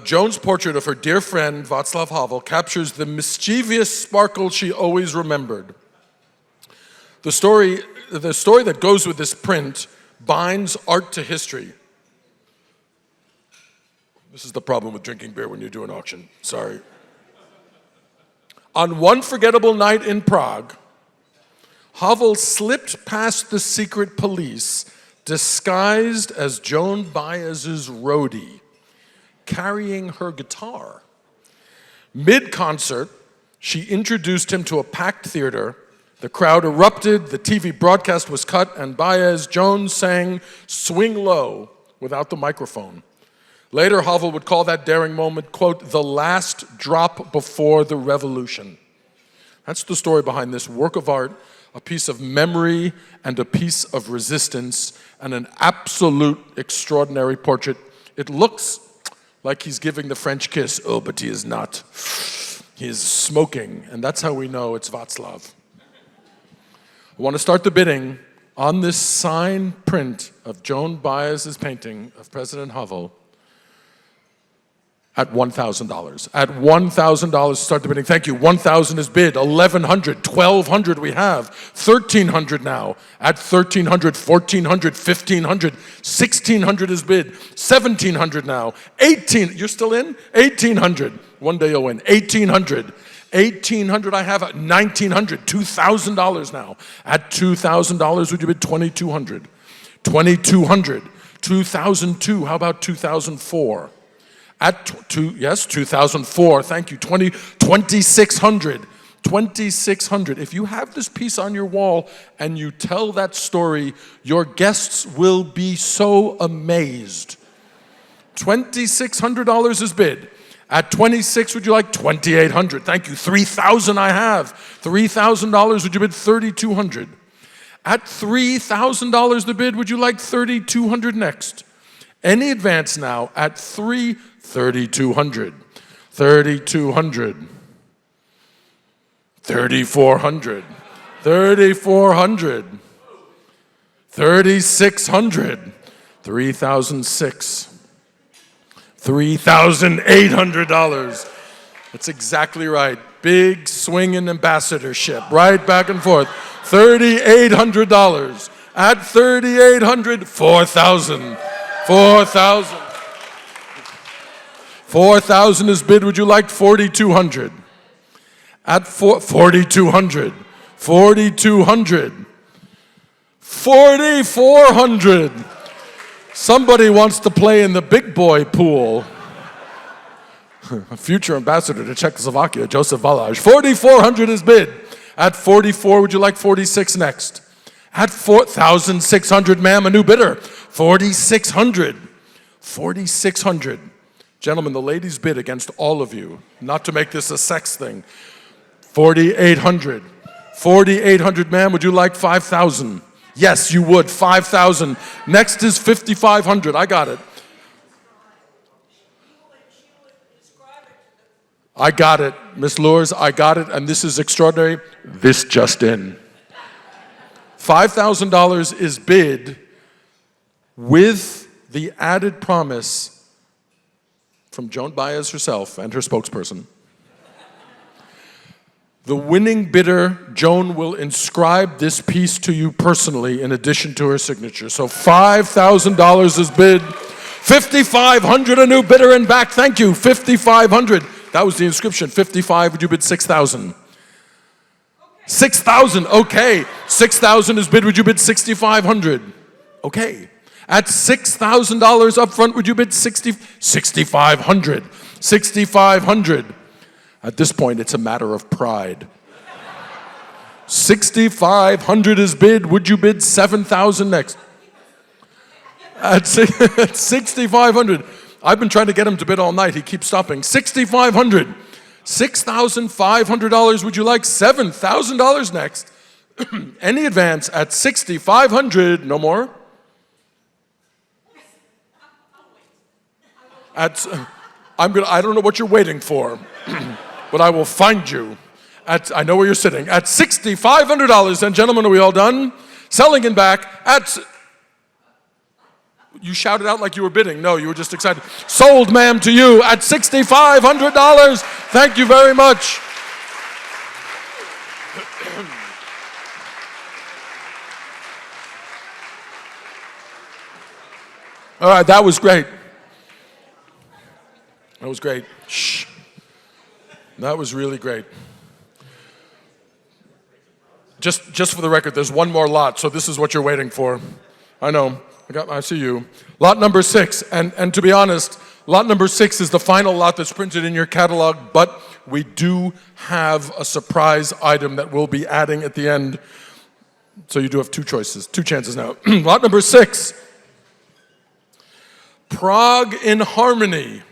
Joan's portrait of her dear friend Václav Havel captures the mischievous sparkle she always remembered. The story that goes with this print binds art to history. This is the problem with drinking beer when you do an auction. Sorry. On one forgettable night in Prague, Havel slipped past the secret police disguised as Joan Baez's roadie, carrying her guitar. Mid-concert, she introduced him to a packed theater. The crowd erupted, the TV broadcast was cut, and Baez Jones sang "Swing Low" without the microphone. Later, Havel would call that daring moment, quote, "the last drop before the revolution." That's the story behind this work of art, a piece of memory and a piece of resistance, and an absolute extraordinary portrait. It looks like he's giving the French kiss. Oh, but he is not. He is smoking, and that's how we know it's Václav. I want to start the bidding on this sign print of Joan Baez's painting of President Havel at $1,000. At $1,000 to start the bidding. Thank you. 1,000 is bid. 1,100, 1,200 we have. 1,300 now. At 1,300, 1,400, 1,500, 1,600 is bid. 1,700 now. 18. You're still in? 1,800. One day you'll win. 1,800. 1,800 I have at $1,900. $2,000 now. At $2,000 would you bid 2,200? 2,200. 2,002. How about 2,004? At 2004, thank you, 2,600. 2,600. If you have this piece on your wall and you tell that story, your guests will be so amazed. $2,600 is bid. At 26, would you like 2,800? Thank you. 3,000 I have. $3,000, would you bid 3,200? At $3,000 the bid, would you like 3,200 next? Any advance now at 3,200, 3,200, 3,400, 3,400, 3,600, 3,006, $3,800. That's exactly right. Big swinging ambassadorship, right back and forth. $3,800. At 3,800, 4,000. 4,000. 4,000 is bid. Would you like 4,200? At 4,200. 4,200. 4,400. Somebody wants to play in the big boy pool. A future ambassador to Czechoslovakia, Joseph Balaz. 4,400 is bid. At 44, would you like 46 next? At 4,600, ma'am, a new bidder. 4,600. 4,600. Gentlemen, the ladies bid against all of you, not to make this a sex thing. 4,800. 4,800, ma'am, would you like 5,000? Yes, you would. 5,000. Next is 5,500. I got it. I got it. Miss Lures, I got it. And this is extraordinary. This just in. $5,000 is bid with the added promise from Joan Baez herself and her spokesperson. The winning bidder, Joan, will inscribe this piece to you personally in addition to her signature. So $5,000 is bid. 5,500, a new bidder and back. Thank you. 5,500. That was the inscription. 55, would you bid 6,000? 6,000, okay. 6,000 is bid, would you bid 6,500? Okay. At $6,000 up front, would you bid 6,500? 6,500. At this point, it's a matter of pride. 6,500 is bid. Would you bid 7,000 next? At 6,500. I've been trying to get him to bid all night. He keeps stopping. 6,500. $6,500. Would you like $7,000 next? Any advance at 6,500. No more? I don't know what you're waiting for, but I will find you. I know where you're sitting. At $6,500, and gentlemen, are we all done? Selling in back at... You shouted out like you were bidding. No, you were just excited. Sold, ma'am, to you at $6,500. Thank you very much. All right, that was great. That was great. Shh. That was really great. Just for the record, there's one more lot, so this is what you're waiting for. I know. I see you. Lot number 6, and to be honest, lot number 6 is the final lot that's printed in your catalog, but we do have a surprise item that we'll be adding at the end. So you do have two chances now. Lot number 6, Prague in Harmony.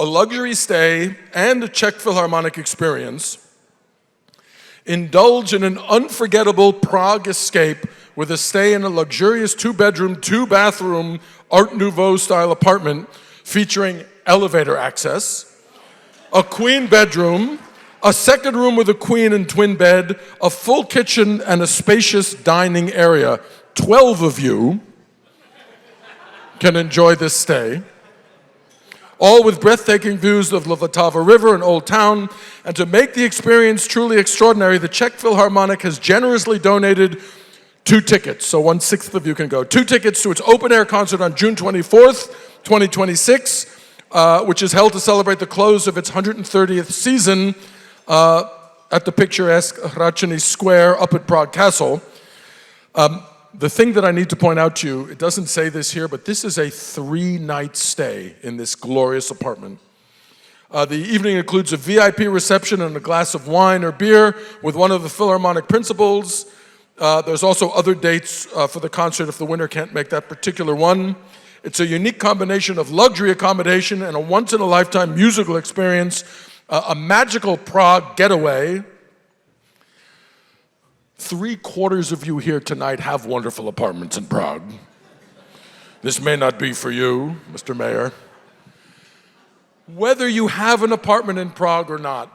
A luxury stay and a Czech Philharmonic experience. Indulge in an unforgettable Prague escape with a stay in a luxurious 2-bedroom, 2-bathroom Art Nouveau style apartment featuring elevator access, a queen bedroom, a second room with a queen and twin bed, a full kitchen and a spacious dining area. 12 of you can enjoy this stay. All with breathtaking views of the Vltava River and Old Town. And to make the experience truly extraordinary, the Czech Philharmonic has generously donated 2 tickets, so 1/6 of you can go. 2 tickets to its open-air concert on June 24th, 2026, which is held to celebrate the close of its 130th season at the picturesque Hradčany Square up at Prague Castle. The thing that I need to point out to you, it doesn't say this here, but this is a 3-night stay in this glorious apartment. The evening includes a VIP reception and a glass of wine or beer with one of the Philharmonic principals. There's also other dates for the concert if the winner can't make that particular one. It's a unique combination of luxury accommodation and a once-in-a-lifetime musical experience, a magical Prague getaway. 3/4 of you here tonight have wonderful apartments in Prague. This may not be for you, Mr. Mayor. Whether you have an apartment in Prague or not,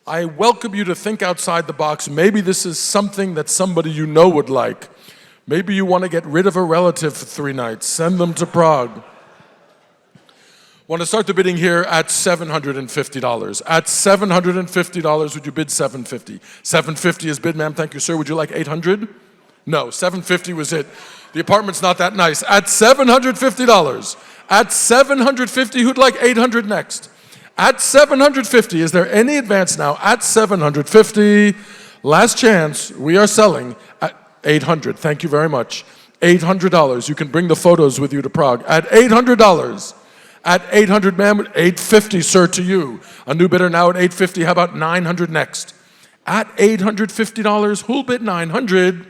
I welcome you to think outside the box. Maybe this is something that somebody you know would like. Maybe you want to get rid of a relative for 3 nights. Send them to Prague. Want to start the bidding here at $750. At $750, would you bid $750? $750 is bid, ma'am. Thank you, sir. Would you like $800? No, $750 was it. The apartment's not that nice. At $750. At $750, who'd like $800 next? At $750, is there any advance now? At $750, last chance, we are selling at $800. Thank you very much. $800. You can bring the photos with you to Prague. At $800. At $800, ma'am. $850, sir, to you. A new bidder now at $850. How about $900 next? At $850, who'll bid $900?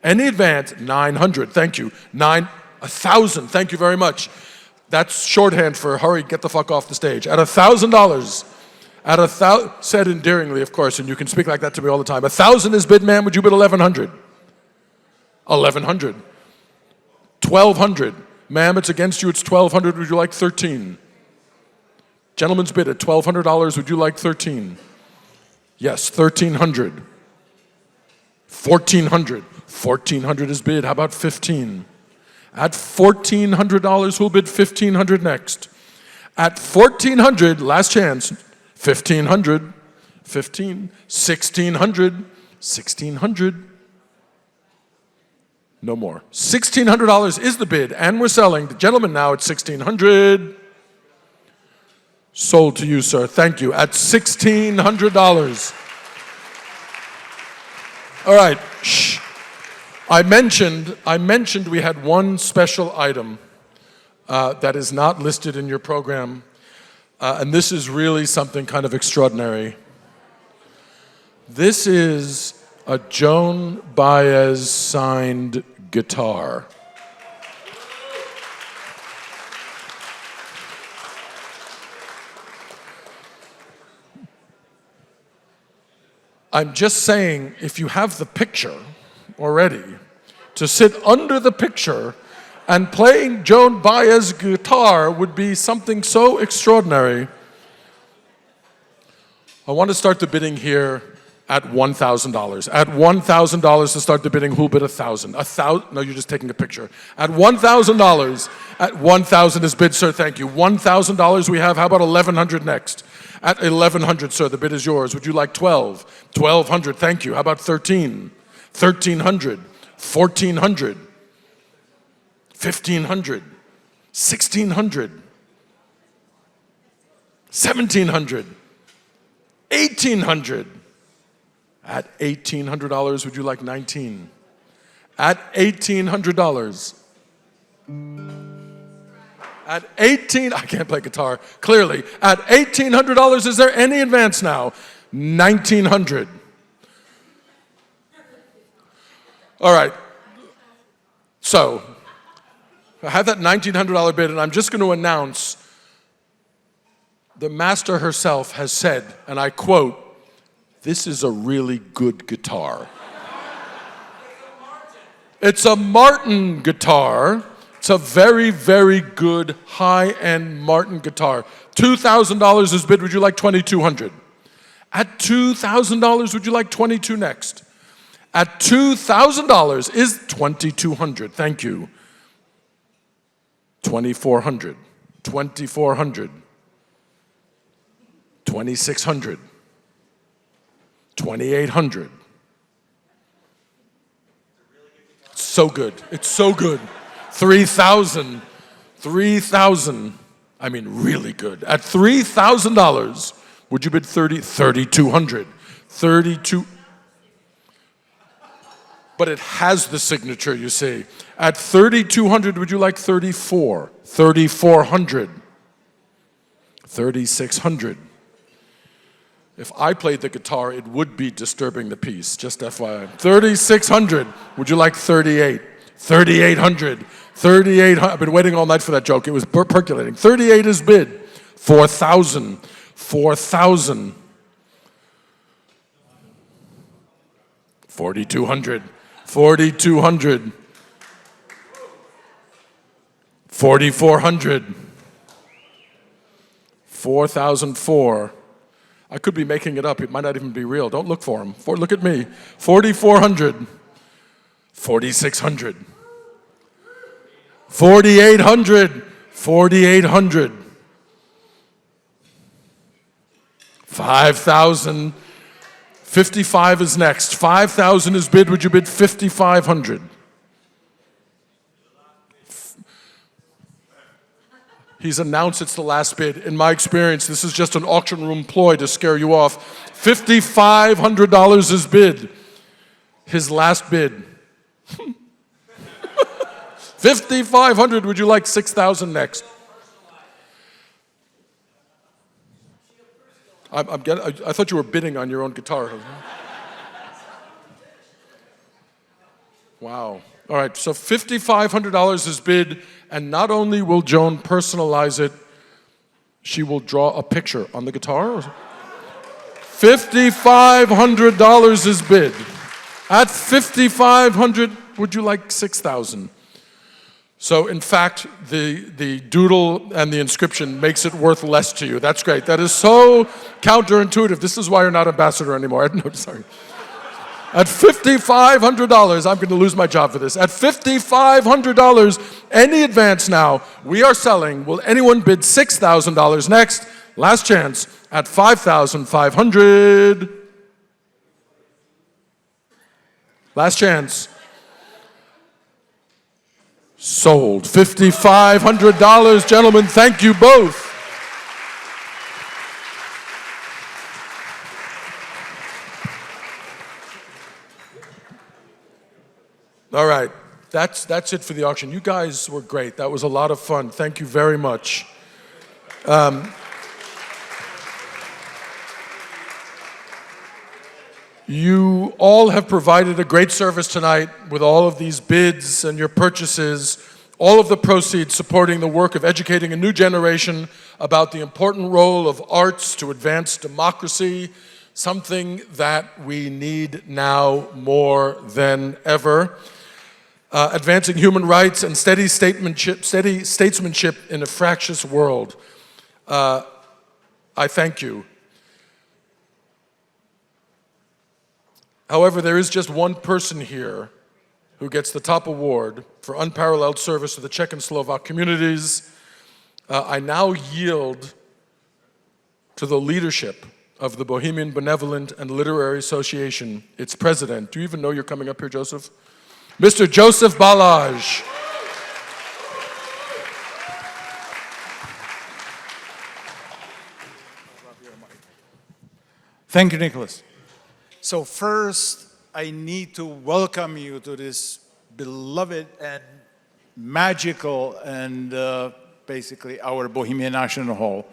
Any advance? $900. Thank you. $1,000. Thank you very much. That's shorthand for hurry, get the fuck off the stage. At $1,000. At $1,000, said endearingly, of course, and you can speak like that to me all the time. $1,000 is bid, ma'am. Would you bid $1,100? $1,100. $1,200. Ma'am, it's against you. It's $1,200. Would you like $13? Gentleman's bid at $1,200. Would you like $13? Yes, $1,300. $1,400. $1,400 is bid. How about $15? At $1,400, who'll bid $1,500 next? At $1,400, last chance, $1,500, $1,500, $1,600, $1,600. No more. $1,600 is the bid, and we're selling. The gentleman now at $1,600. Sold to you, sir. Thank you. At $1,600. All right. Shh. I mentioned we had one special item that is not listed in your program. And this is really something kind of extraordinary. This is a Joan Baez signed guitar. I'm just saying, if you have the picture already, to sit under the picture and playing Joan Baez guitar would be something so extraordinary. I want to start the bidding here at $1,000. At $1,000 to start the bidding, who'll bid 1,000? 1,000? No, you're just taking a picture. At $1,000, at 1,000 is bid, sir, thank you. $1,000 we have, how about 1,100 next? At 1,100, sir, the bid is yours. Would you like 12? 1,200, thank you. How about 13? 1,300, 1,400, 1,500, 1,600, 1,700, 1,800. At $1,800, would you like 19? At $1,800. At I can't play guitar, clearly. At $1,800, is there any advance now? 1,900. All right. So, I have that $1,900 bid, and I'm just going to announce the master herself has said, and I quote, "This is a really good guitar." It's a Martin guitar. It's a very, very good high-end Martin guitar. $2,000 is bid. Would you like 2,200? At $2,000, would you like 22 next? At $2,000 is 2,200. Thank you. 2,400. 2,400. 2,600. 2,800. It's so good. It's so good. 3,000. 3,000. I mean, really good. At $3,000, would you bid 3,200? 32. But it has the signature, you see. At 3,200, would you like 34? 3,400. 3,600. If I played the guitar, it would be disturbing the piece, just FYI. 3,600. Would you like 38? 3,800. 3,800. I've been waiting all night for that joke. It was percolating. 38 is bid. 4,000. 4,000. 4,200. 4,200. 4,400. 4,004. I could be making it up. It might not even be real. Don't look for them. Look at me. 4,400. 4,600. 4,800. 4,800. 5,000. 55 is next. 5,000 is bid. Would you bid 5,500? He's announced it's the last bid. In my experience, this is just an auction room ploy to scare you off. $5,500 is bid. His last bid. 5,500. Would you like 6,000 next? I thought you were bidding on your own guitar. Wow. All right, so $5,500 is bid, and not only will Joan personalize it, she will draw a picture on the guitar. $5,500 is bid. At $5,500, would you like 6,000? So in fact, the doodle and the inscription makes it worth less to you. That's great. That is so counterintuitive. This is why you're not ambassador anymore. No, sorry. At $5,500, I'm going to lose my job for this. At $5,500, any advance now, we are selling. Will anyone bid $6,000 next? Last chance at $5,500. Last chance. Sold. $5,500, gentlemen. Thank you both. All right, that's it for the auction. You guys were great. That was a lot of fun. Thank you very much. You all have provided a great service tonight with all of these bids and your purchases, all of the proceeds supporting the work of educating a new generation about the important role of arts to advance democracy, something that we need now more than ever. Advancing human rights and steady statesmanship in a fractious world. I thank you. However, there is just one person here who gets the top award for unparalleled service to the Czech and Slovak communities. I now yield to the leadership of the Bohemian Benevolent and Literary Association, its president. Do you even know you're coming up here, Joseph? Mr. Joseph Balaz. Thank you, Nicholas. So first, I need to welcome you to this beloved and magical and basically our Bohemian National Hall.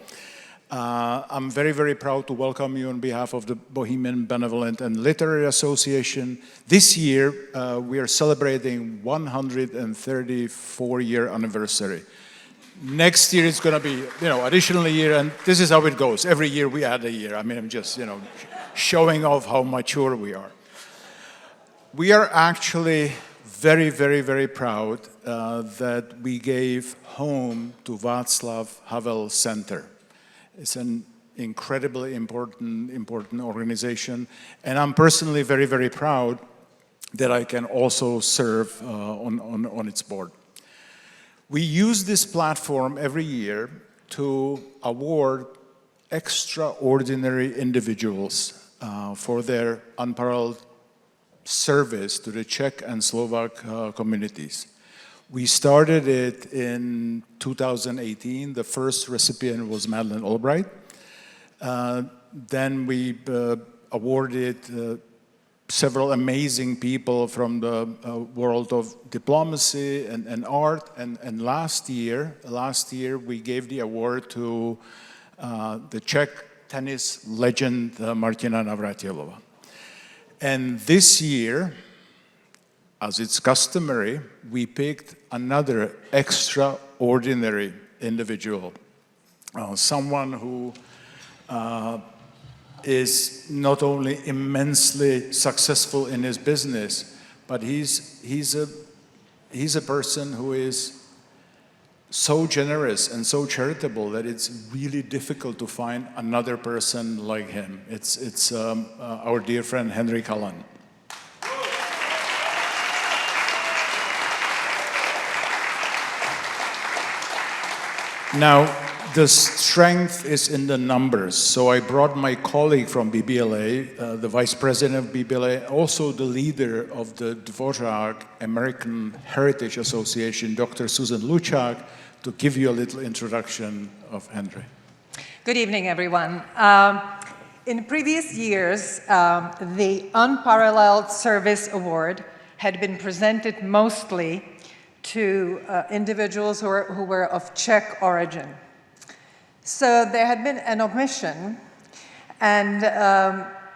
I'm very, very proud to welcome you on behalf of the Bohemian Benevolent and Literary Association. This year, we are celebrating 134-year anniversary. Next year, it's going to be, additional year, and this is how it goes. Every year, we add a year. I mean, I'm just, showing off how mature we are. We are actually very, very, very proud that we gave home to Václav Havel Center. It's an incredibly important organization, and I'm personally very, very proud that I can also serve on its board. We use this platform every year to award extraordinary individuals for their unparalleled service to the Czech and Slovak communities. We started it in 2018. The first recipient was Madeleine Albright. Then we awarded several amazing people from the world of diplomacy and art. And last year we gave the award to the Czech tennis legend Martina Navratilova. And this year, as it's customary, we picked another extraordinary individual, someone who is not only immensely successful in his business, but he's a person who is so generous and so charitable that it's really difficult to find another person like him. It's our dear friend Henry Kallan. Now, the strength is in the numbers. So I brought my colleague from BBLA, the vice president of BBLA, also the leader of the Dvořák American Heritage Association, Dr. Susan Lucak, to give you a little introduction of Henry. Good evening, everyone. In previous years, the Unparalleled Service Award had been presented mostly to individuals who were of Czech origin. So there had been an omission, and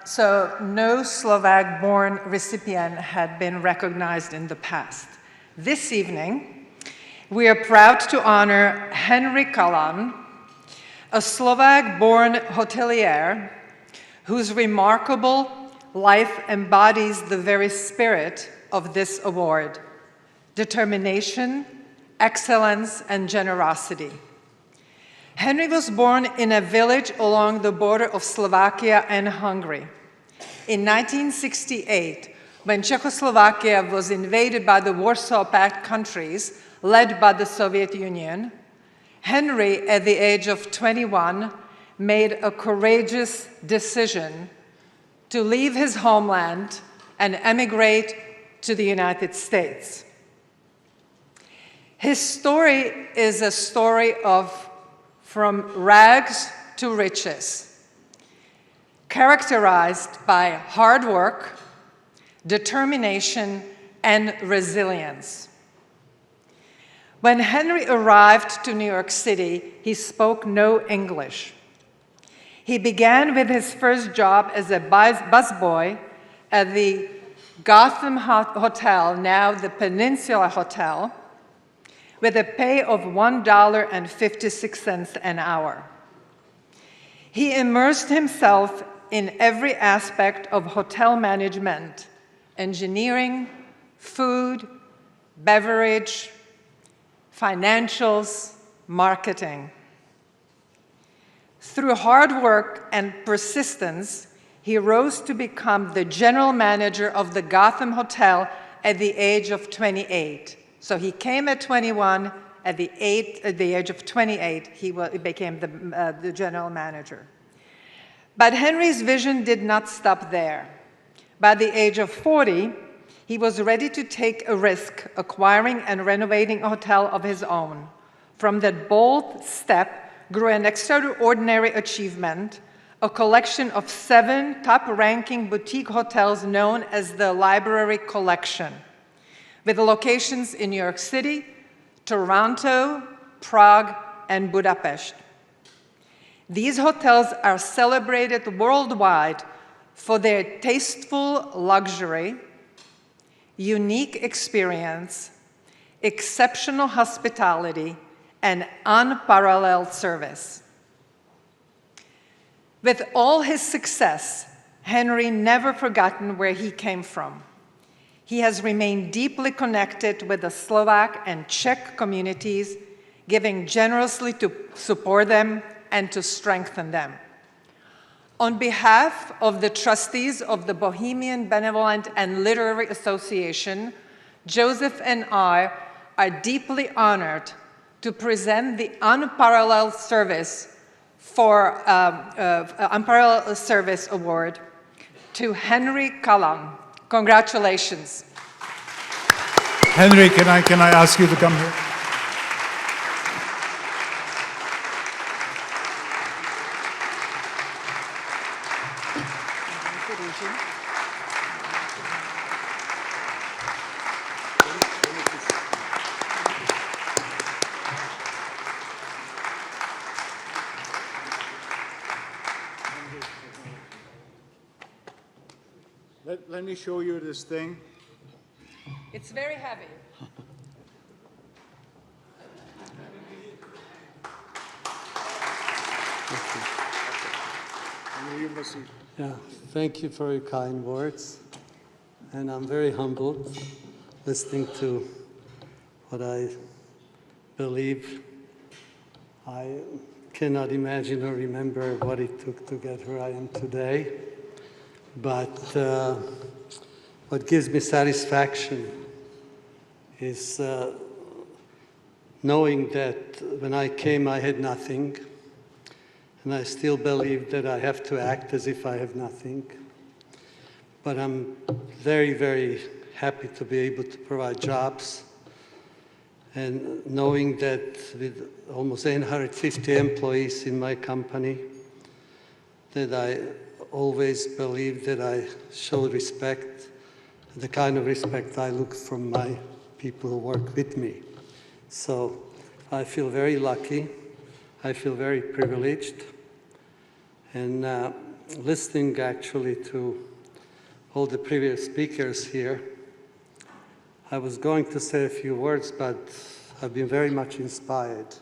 so no Slovak-born recipient had been recognized in the past. This evening, we are proud to honor Henry Kallan, a Slovak-born hotelier whose remarkable life embodies the very spirit of this award: determination, excellence, and generosity. Henry was born in a village along the border of Slovakia and Hungary. In 1968, when Czechoslovakia was invaded by the Warsaw Pact countries, led by the Soviet Union, Henry, at the age of 21, made a courageous decision to leave his homeland and emigrate to the United States. His story is a story of from rags to riches, characterized by hard work, determination, and resilience. When Henry arrived to New York City, he spoke no English. He began with his first job as a busboy at the Gotham Hotel, now the Peninsula Hotel, with a pay of $1.56 an hour. He immersed himself in every aspect of hotel management, engineering, food, beverage, financials, marketing. Through hard work and persistence, he rose to become the general manager of the Gotham Hotel at the age of 28. So he came at 21, at the age of 28, he became the general manager. But Henry's vision did not stop there. By the age of 40, he was ready to take a risk acquiring and renovating a hotel of his own. From that bold step grew an extraordinary achievement, a collection of 7 top-ranking boutique hotels known as the Library Collection, with locations in New York City, Toronto, Prague, and Budapest. These hotels are celebrated worldwide for their tasteful luxury, unique experience, exceptional hospitality, and unparalleled service. With all his success, Henry never forgotten where he came from. He has remained deeply connected with the Slovak and Czech communities, giving generously to support them and to strengthen them. On behalf of the trustees of the Bohemian Benevolent and Literary Association, Joseph and I are deeply honored to present the Unparalleled Service Unparalleled Service Award to Henry Kallan. Congratulations. Henry, can I ask you to come here? Let me show you this thing. It's very heavy. Yeah, thank you for your kind words. And I'm very humbled listening to what I believe. I cannot imagine or remember what it took to get where I am today. But what gives me satisfaction is knowing that when I came, I had nothing. And I still believe that I have to act as if I have nothing. But I'm very, very happy to be able to provide jobs. And knowing that with almost 850 employees in my company, that I always believe that I show respect, the kind of respect I look from my people who work with me. So I feel very lucky. I feel very privileged. And listening actually to all the previous speakers here, I was going to say a few words, but I've been very much inspired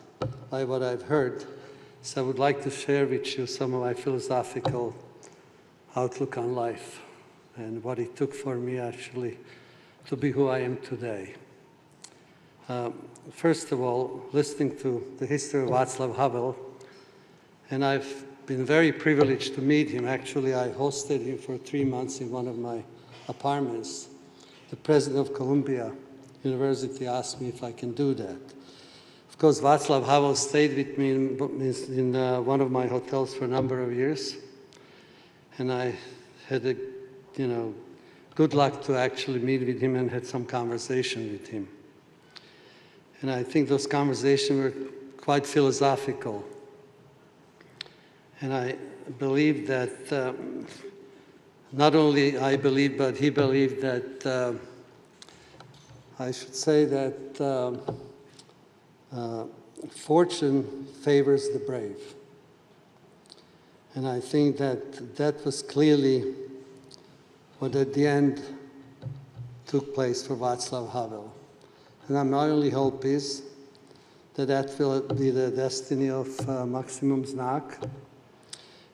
by what I've heard. So I would like to share with you some of my philosophical outlook on life and what it took for me actually to be who I am today. First of all, listening to the history of Václav Havel, and I've been very privileged to meet him. Actually, I hosted him for 3 months in one of my apartments. The president of Columbia University asked me if I can do that. Of course, Václav Havel stayed with me in one of my hotels for a number of years. And I had a, good luck to actually meet with him and had some conversation with him. And I think those conversations were quite philosophical. And I believe that, not only I believe, but he believed that, I should say that fortune favors the brave. And I think that that was clearly what at the end took place for Václav Havel. And my only hope is that that will be the destiny of Maksim Znak,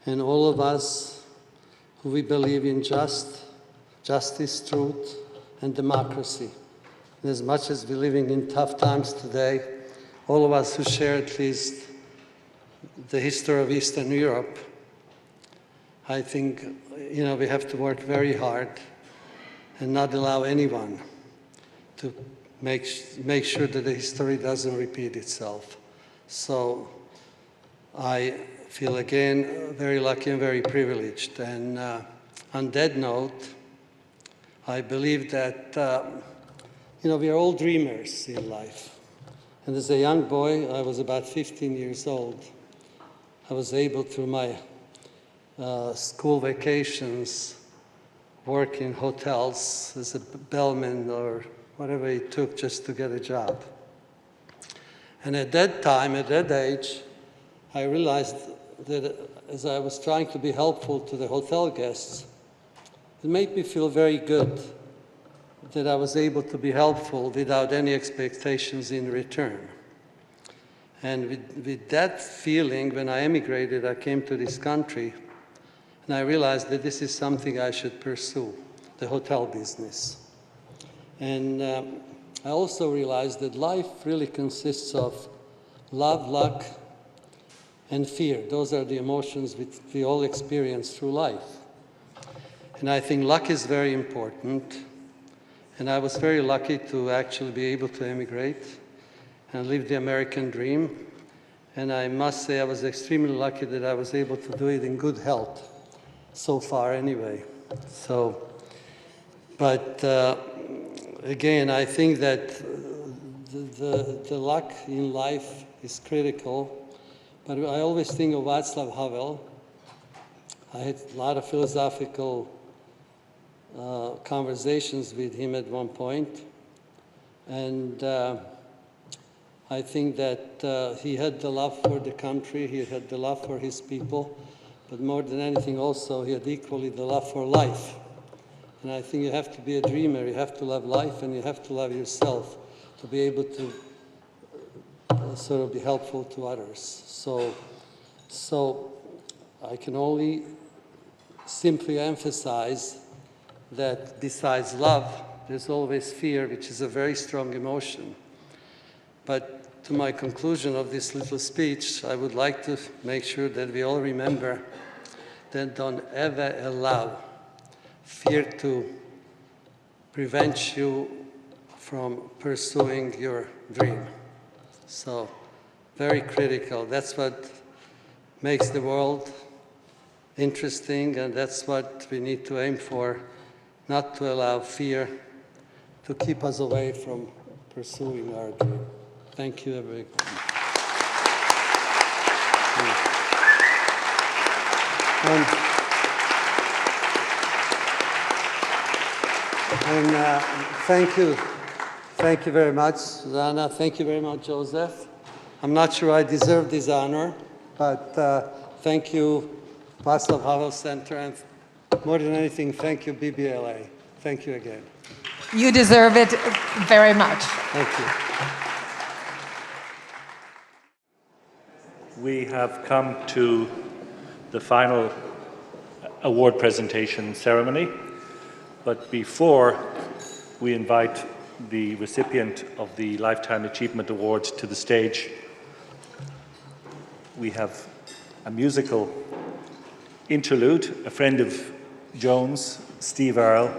and all of us who we believe in justice, truth, and democracy. And as much as we're living in tough times today, all of us who share at least the history of Eastern Europe, I think, we have to work very hard and not allow anyone to make sure that the history doesn't repeat itself. So I feel again very lucky and very privileged. And on that note, I believe that we are all dreamers in life. And as a young boy, I was about 15 years old. I was able, through my school vacations, work in hotels as a bellman or whatever it took just to get a job. And at that time, at that age, I realized that as I was trying to be helpful to the hotel guests, it made me feel very good that I was able to be helpful without any expectations in return. And with that feeling, when I emigrated, I came to this country, and I realized that this is something I should pursue, the hotel business. And I also realized that life really consists of love, luck, and fear. Those are the emotions which we all experience through life. And I think luck is very important. And I was very lucky to actually be able to emigrate and live the American dream. And I must say I was extremely lucky that I was able to do it in good health, so far anyway. So, but again, I think that the luck in life is critical. But I always think of Václav Havel. I had a lot of philosophical conversations with him at one point. And I think that he had the love for the country, he had the love for his people, but more than anything also, he had equally the love for life. And I think you have to be a dreamer, you have to love life, and you have to love yourself to be able to sort of be helpful to others. So I can only simply emphasize that besides love, there's always fear, which is a very strong emotion. But to my conclusion of this little speech, I would like to make sure that we all remember that don't ever allow fear to prevent you from pursuing your dream. So, very critical. That's what makes the world interesting, and that's what we need to aim for, not to allow fear to keep us away from pursuing our dream. Thank you, everyone. And thank you very much, Susanna. Thank you very much, Joseph. I'm not sure I deserve this honor, but thank you, Václav Havel Center, and more than anything, thank you, BBLA. Thank you again. You deserve it very much. Thank you. We have come to the final award presentation ceremony, but before we invite the recipient of the Lifetime Achievement Award to the stage, we have a musical interlude. A friend of Joan's, Steve Earle,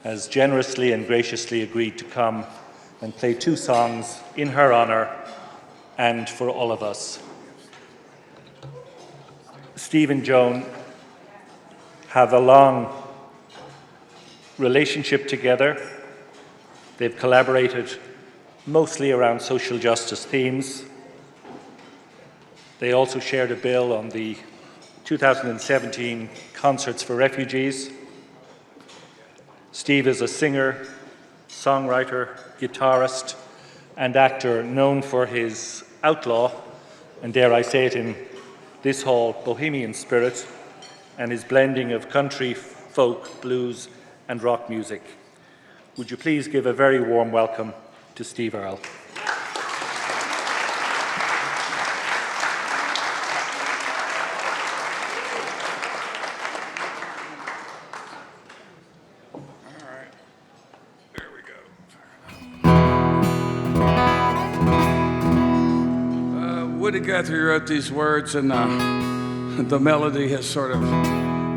has generously and graciously agreed to come and play 2 songs in her honor and for all of us. Steve and Joan have a long relationship together. They've collaborated mostly around social justice themes. They also shared a bill on the 2017 Concerts for Refugees. Steve is a singer, songwriter, guitarist, and actor known for his outlaw, and dare I say it in this hall, Bohemian spirit, and his blending of country, folk, blues, and rock music. Would you please give a very warm welcome to Steve Earle. Woody Guthrie wrote these words, and the melody has sort of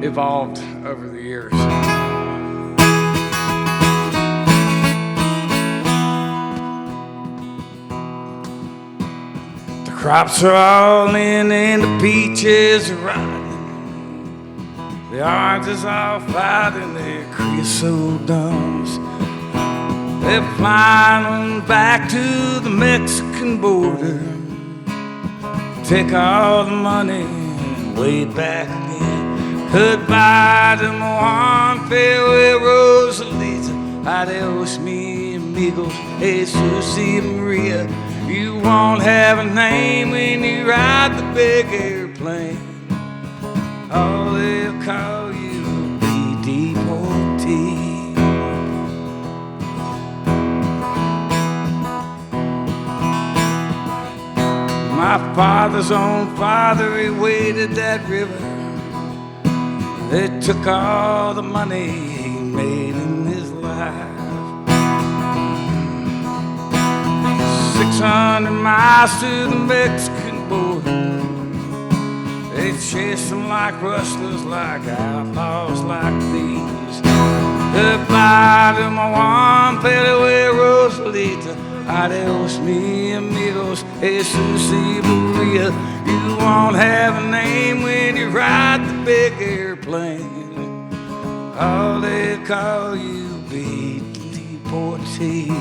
evolved over the years. The crops are all in and the peaches are riding. The orange is all fighting their creosote dums. They're flying back to the Mexican border. Take all the money and wait back again. Goodbye to Juan, farewell Rosalita. Adios, mi amigos, Jesus y Maria. You won't have a name when you ride the big airplane. All they'll call you will be deportee. My father's own father, he waded that river. They took all the money he made in his life. 600 miles to the Mexican border. They chased them like rustlers, like outlaws, like thieves. Goodbye to my Juan, farewell Rosalita. Adios, mi amigos, Jesus y Maria. You won't have a name when you ride the big airplane. All they call you be deportee.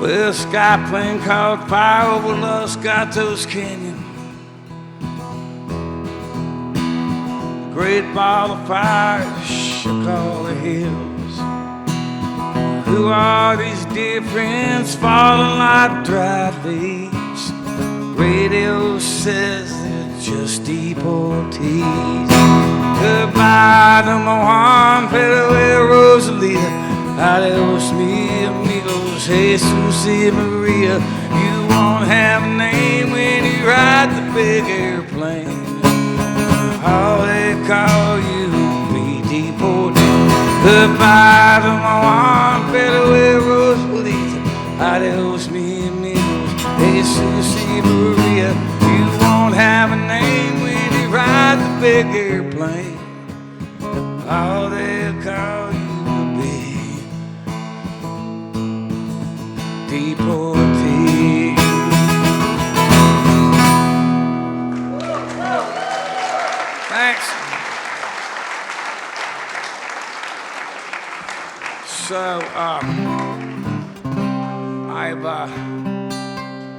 Well, a sky plane caught fire over Los Gatos Canyon. A great ball of fire shook all the hills. Who are these dear friends falling like dry leaves? Radio says they're just deportees. Goodbye to Juan, farewell Rosalita. Adios, mi amigos, Jesus y Maria. You won't have a name when you ride the big airplane. All they call you be deported. Goodbye to my Juan, farewell Rosalita. Adios, mi amigos, Jesus y Maria. You won't have a name when you ride the big airplane. All they call you deportee. Thanks. So, I've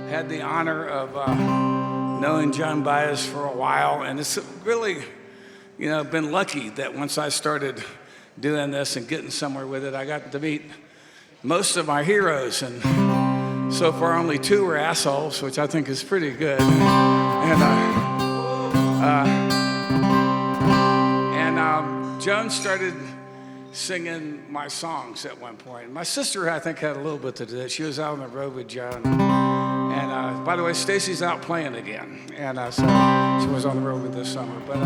had the honor of knowing John Baez for a while, and it's really, been lucky that once I started doing this and getting somewhere with it, I got to meet most of my heroes, and so far only 2 were assholes, which I think is pretty good. And Joan started singing my songs at one point. My sister, I think, had a little bit to do it. She was out on the road with Joan. And by the way, Stacy's out playing again, and so she was on the road with this summer. But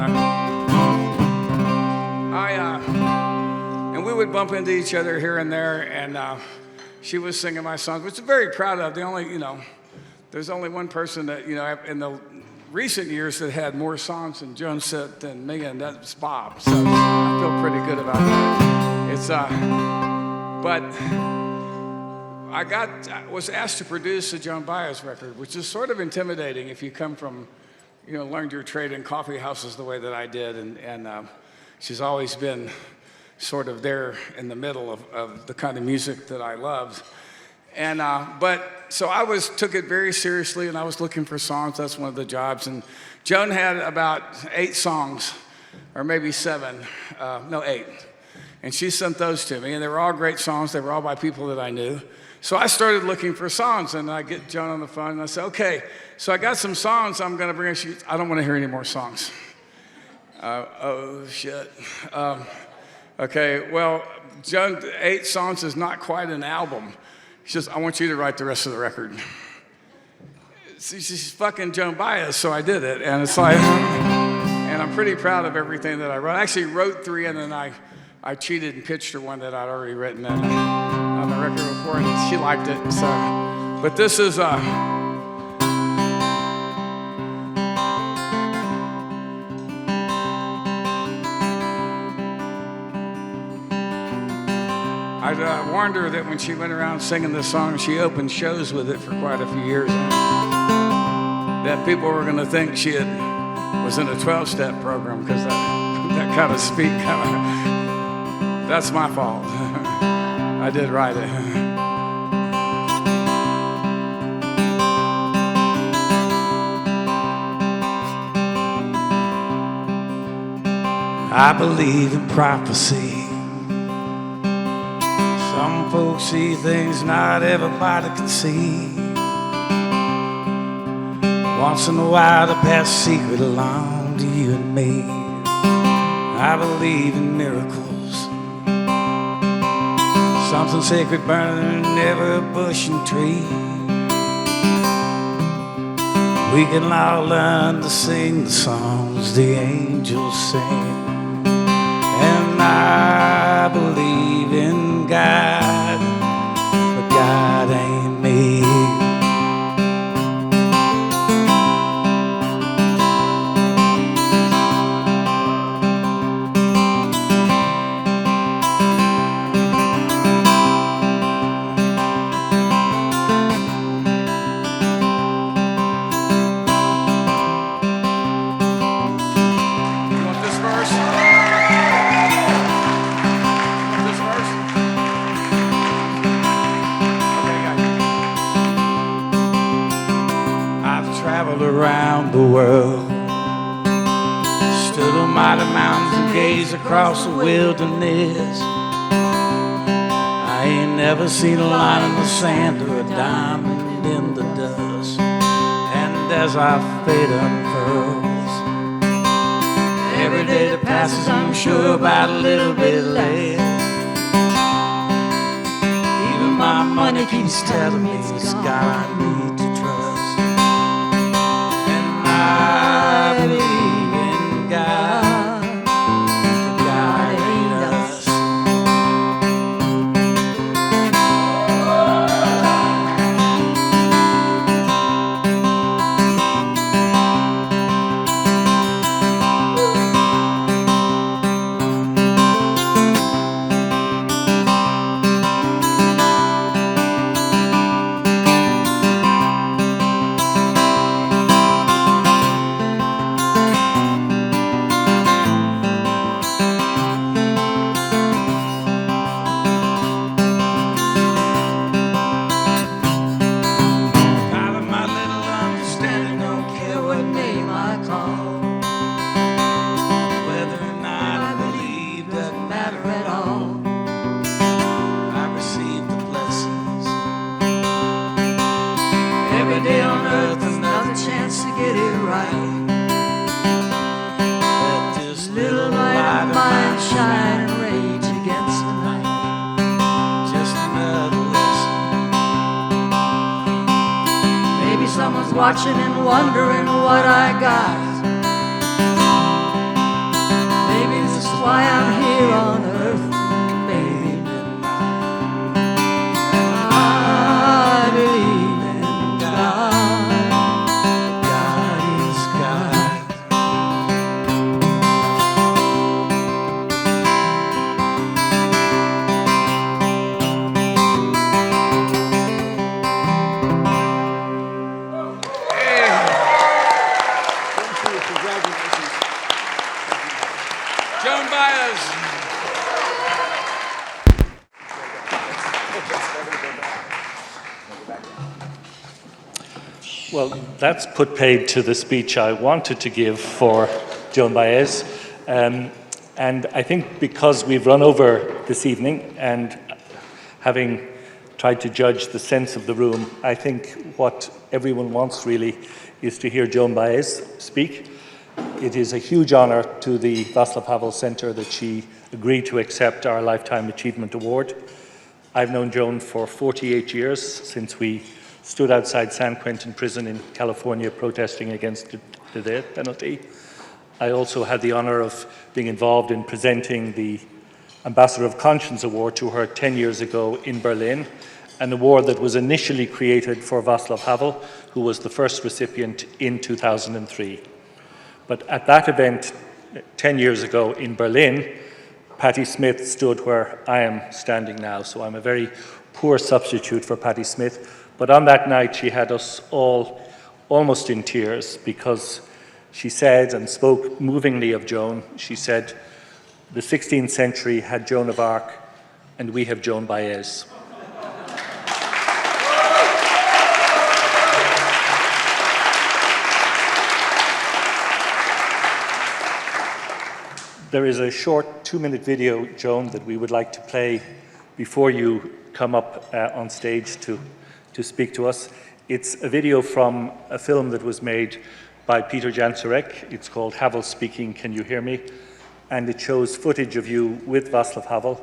and we would bump into each other here and there, and she was singing my songs, which I'm very proud of. There's only one person that, in the recent years that had more songs in Joan's set than me, and that's Bob. So I feel pretty good about that. It's but I was asked to produce a Joan Baez record, which is sort of intimidating if you come from, learned your trade in coffee houses the way that I did, and she's always been sort of there in the middle of the kind of music that I loved. And, so I took it very seriously, and I was looking for songs. That's one of the jobs. And Joan had about 8 songs, or maybe 7, no 8. And she sent those to me, and they were all great songs. They were all by people that I knew. So I started looking for songs, and I get Joan on the phone, and I said, okay, so I got some songs I'm gonna bring. I don't wanna hear any more songs. Oh, shit. Okay, well, Joan, 8 songs is not quite an album. She says, I want you to write the rest of the record. She's fucking Joan Baez, so I did it. And it's like, and I'm pretty proud of everything that I wrote. I actually wrote 3, and then I cheated and pitched her one that I'd already written on the record before, and she liked it. So, but this is I warned her that when she went around singing this song, she opened shows with it for quite a few years, that people were going to think she was in a 12-step program, because that kind of speak that's my fault. I did write it. I believe in prophecy. Some folks see things not everybody can see. Once in a while to pass a secret along to you and me. I believe in miracles. Something sacred burning in every bush and tree. We can all learn to sing the songs the angels sing. And I believe in God, but God ain't me. Around the world, stood on mighty mountains and gazed across the wilderness. I ain't never seen a line in the sand or a diamond in the dust. And as our fate unfurls, every day that passes I'm sure about a little bit less. Even my money keeps telling me it's God I need to trust. I believe in God, but God ain't us. Watching and wondering what I got. Maybe this is why I'm here on earth. Maybe I believe in God. God is God. Well, that's put paid to the speech I wanted to give for Joan Baez. And I think because we've run over this evening and having tried to judge the sense of the room, I think what everyone wants really is to hear Joan Baez speak. It is a huge honor to the Václav Havel Center that she agreed to accept our Lifetime Achievement Award. I've known Joan for 48 years, since we stood outside San Quentin prison in California protesting against the death penalty. I also had the honor of being involved in presenting the Ambassador of Conscience Award to her 10 years ago in Berlin, an award that was initially created for Václav Havel, who was the first recipient in 2003. But at that event 10 years ago in Berlin, Patti Smith stood where I am standing now, so I'm a very poor substitute for Patti Smith. But on that night, she had us all almost in tears because she said and spoke movingly of Joan. She said, the 16th century had Joan of Arc, and we have Joan Baez. There is a short 2-minute video, Joan, that we would like to play before you come up on stage to speak to us. It's a video from a film that was made by Peter Jancerek. It's called Havel Speaking, Can You Hear Me? And it shows footage of you with Václav Havel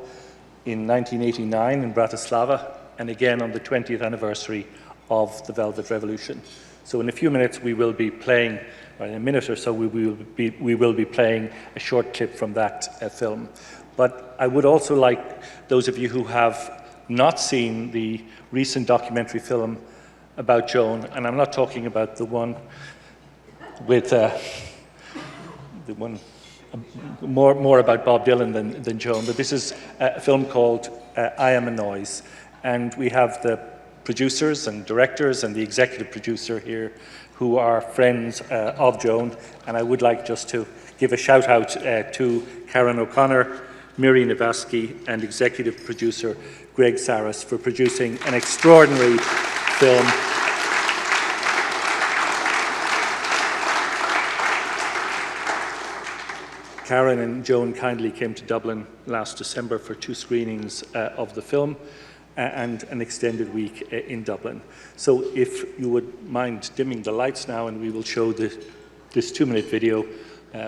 in 1989 in Bratislava, and again on the 20th anniversary of the Velvet Revolution. So in a few minutes we will be playing, or in a minute or so we will be playing a short clip from that film. But I would also like those of you who have not seen the recent documentary film about Joan, and I'm not talking about the one with more about Bob Dylan than Joan, but this is a film called I Am a Noise, and we have the producers and directors and the executive producer here who are friends of Joan, and I would like just to give a shout out to Karen O'Connor, Miri Navasky, and executive producer Greg Saris for producing an extraordinary film. Karen and Joan kindly came to Dublin last December for 2 screenings of the film and an extended week in Dublin. So if you would mind dimming the lights now, and we will show this 2-minute video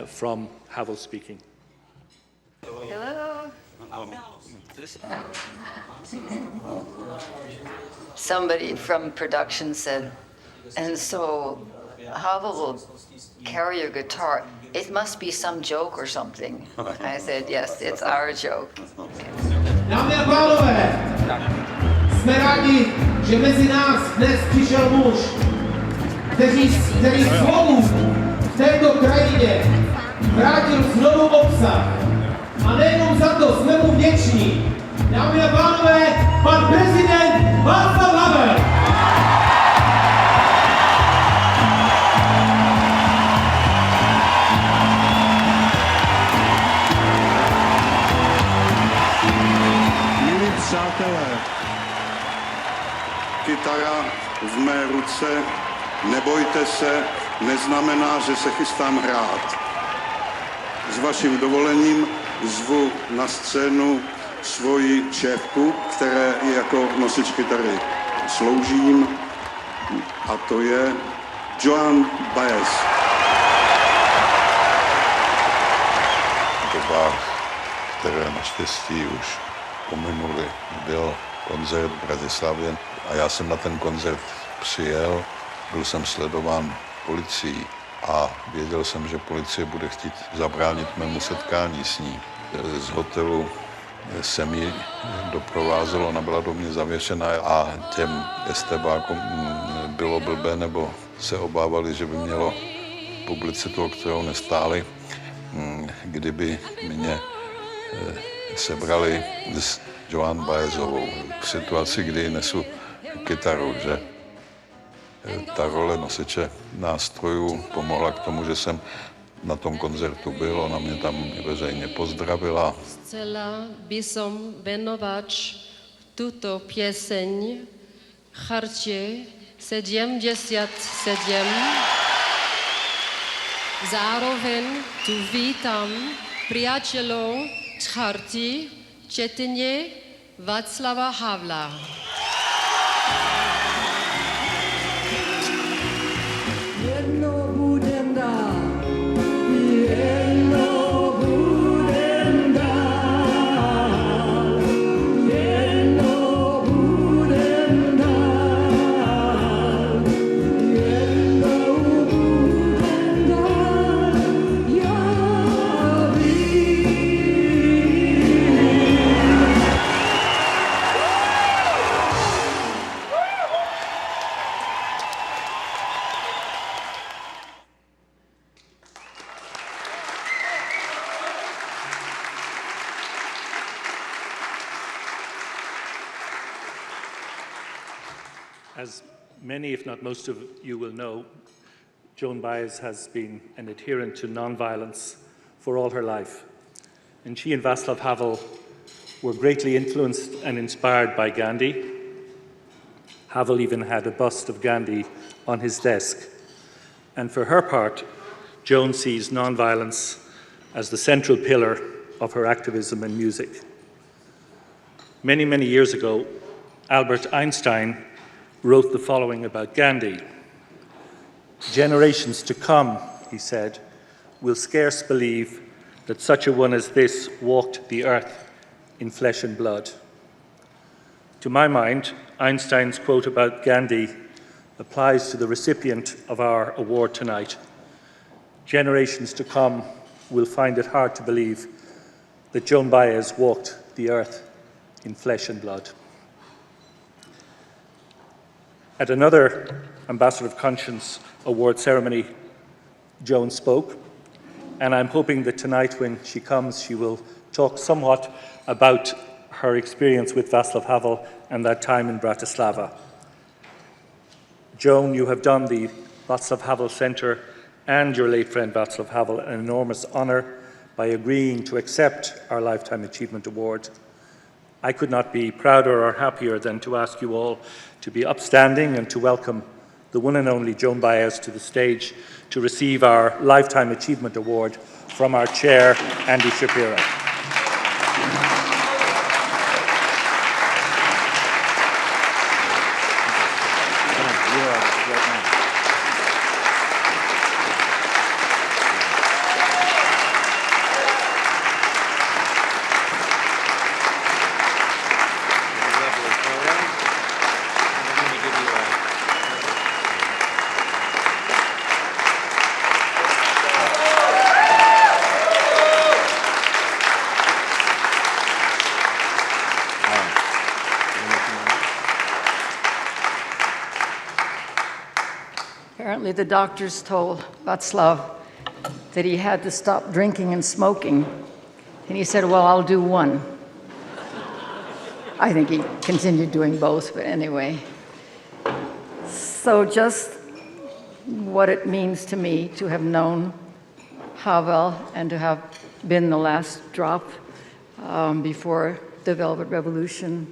from Havel speaking. Hello. Somebody from production said, and so Havel will carry a guitar. It must be some joke or something. I said, yes, it's our joke. Dámy a pánové, jsme rádi, že mezi nás dnes přišel muž, který slovu v této krajině vrátil znovu obsah. A nejenom za to jsme mu vděční. Dámy a pánové, pan prezident Václav Havel. Přátelé, kytara v mé ruce, nebojte se, neznamená, že se chystám hrát. S vaším dovolením zvu na scénu svoji šéfku, které jako nosič kytary sloužím, a to je Joan Baez. V dobách, které naštěstí už pominuli, byl koncert v Bratislavě a já jsem na ten koncert přijel. Byl jsem sledován policií a věděl jsem, že policie bude chtít zabránit mému setkání s ní. Z hotelu se mi doprovázelo, ona byla do mě zavěšená a těm estebákům bylo blbé, nebo se obávali, že by mělo publicitu, o kterou nestáli, kdyby mě sebrali s Joan Baezovou v situaci, kdy nesu kytaru, že ta role nosiče nástrojů pomohla k tomu, že jsem na tom koncertu byl, ona mě tam veřejně pozdravila. Chcela by som venovať túto pieseň charte 77. Zároveň tu vítám priateľov Charty, četne Václava Havla. Jedno budem dál, jedno budem dál, jedno budem dál, jedno budem dál, já vím. As many, if not most of you will know, Joan Baez has been an adherent to nonviolence for all her life. And she and Václav Havel were greatly influenced and inspired by Gandhi. Havel even had a bust of Gandhi on his desk. And for her part, Joan sees nonviolence as the central pillar of her activism and music. Many, many years ago, Albert Einstein wrote the following about Gandhi. "Generations to come," he said, "will scarce believe that such a one as this walked the earth in flesh and blood." To my mind, Einstein's quote about Gandhi applies to the recipient of our award tonight. Generations to come will find it hard to believe that Joan Baez walked the earth in flesh and blood. At another Ambassador of Conscience award ceremony, Joan spoke, and I'm hoping that tonight when she comes, she will talk somewhat about her experience with Václav Havel and that time in Bratislava. Joan, you have done the Václav Havel Center and your late friend Václav Havel an enormous honor by agreeing to accept our Lifetime Achievement Award. I could not be prouder or happier than to ask you all to be upstanding and to welcome the one and only Joan Baez to the stage to receive our Lifetime Achievement Award from our chair, Andy Shapiro. Apparently the doctors told Václav that he had to stop drinking and smoking. And he said, well, I'll do one. I think he continued doing both, but anyway. So just what it means to me to have known Havel and to have been the last drop before the Velvet Revolution.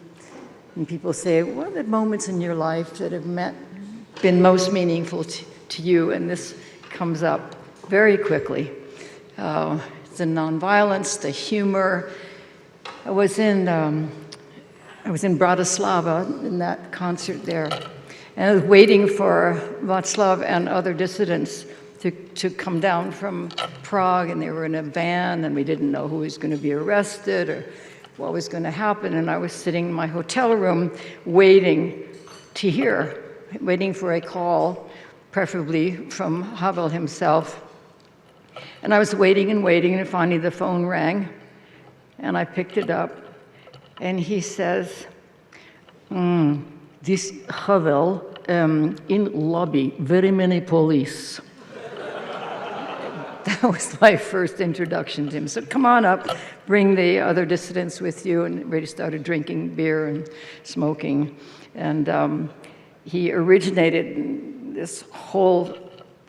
And people say, what are the moments in your life that have been most meaningful to you? And this comes up very quickly. The nonviolence, the humor. I was in Bratislava in that concert there, and I was waiting for Václav and other dissidents to come down from Prague, and they were in a van, and we didn't know who was going to be arrested or what was going to happen. And I was sitting in my hotel room waiting to hear, waiting for a call, preferably from Havel himself. And I was waiting and waiting, and finally the phone rang, and I picked it up, and he says, this Havel in lobby, very many police. That was my first introduction to him. So come on up, bring the other dissidents with you, and really started drinking beer and smoking. And he originated this whole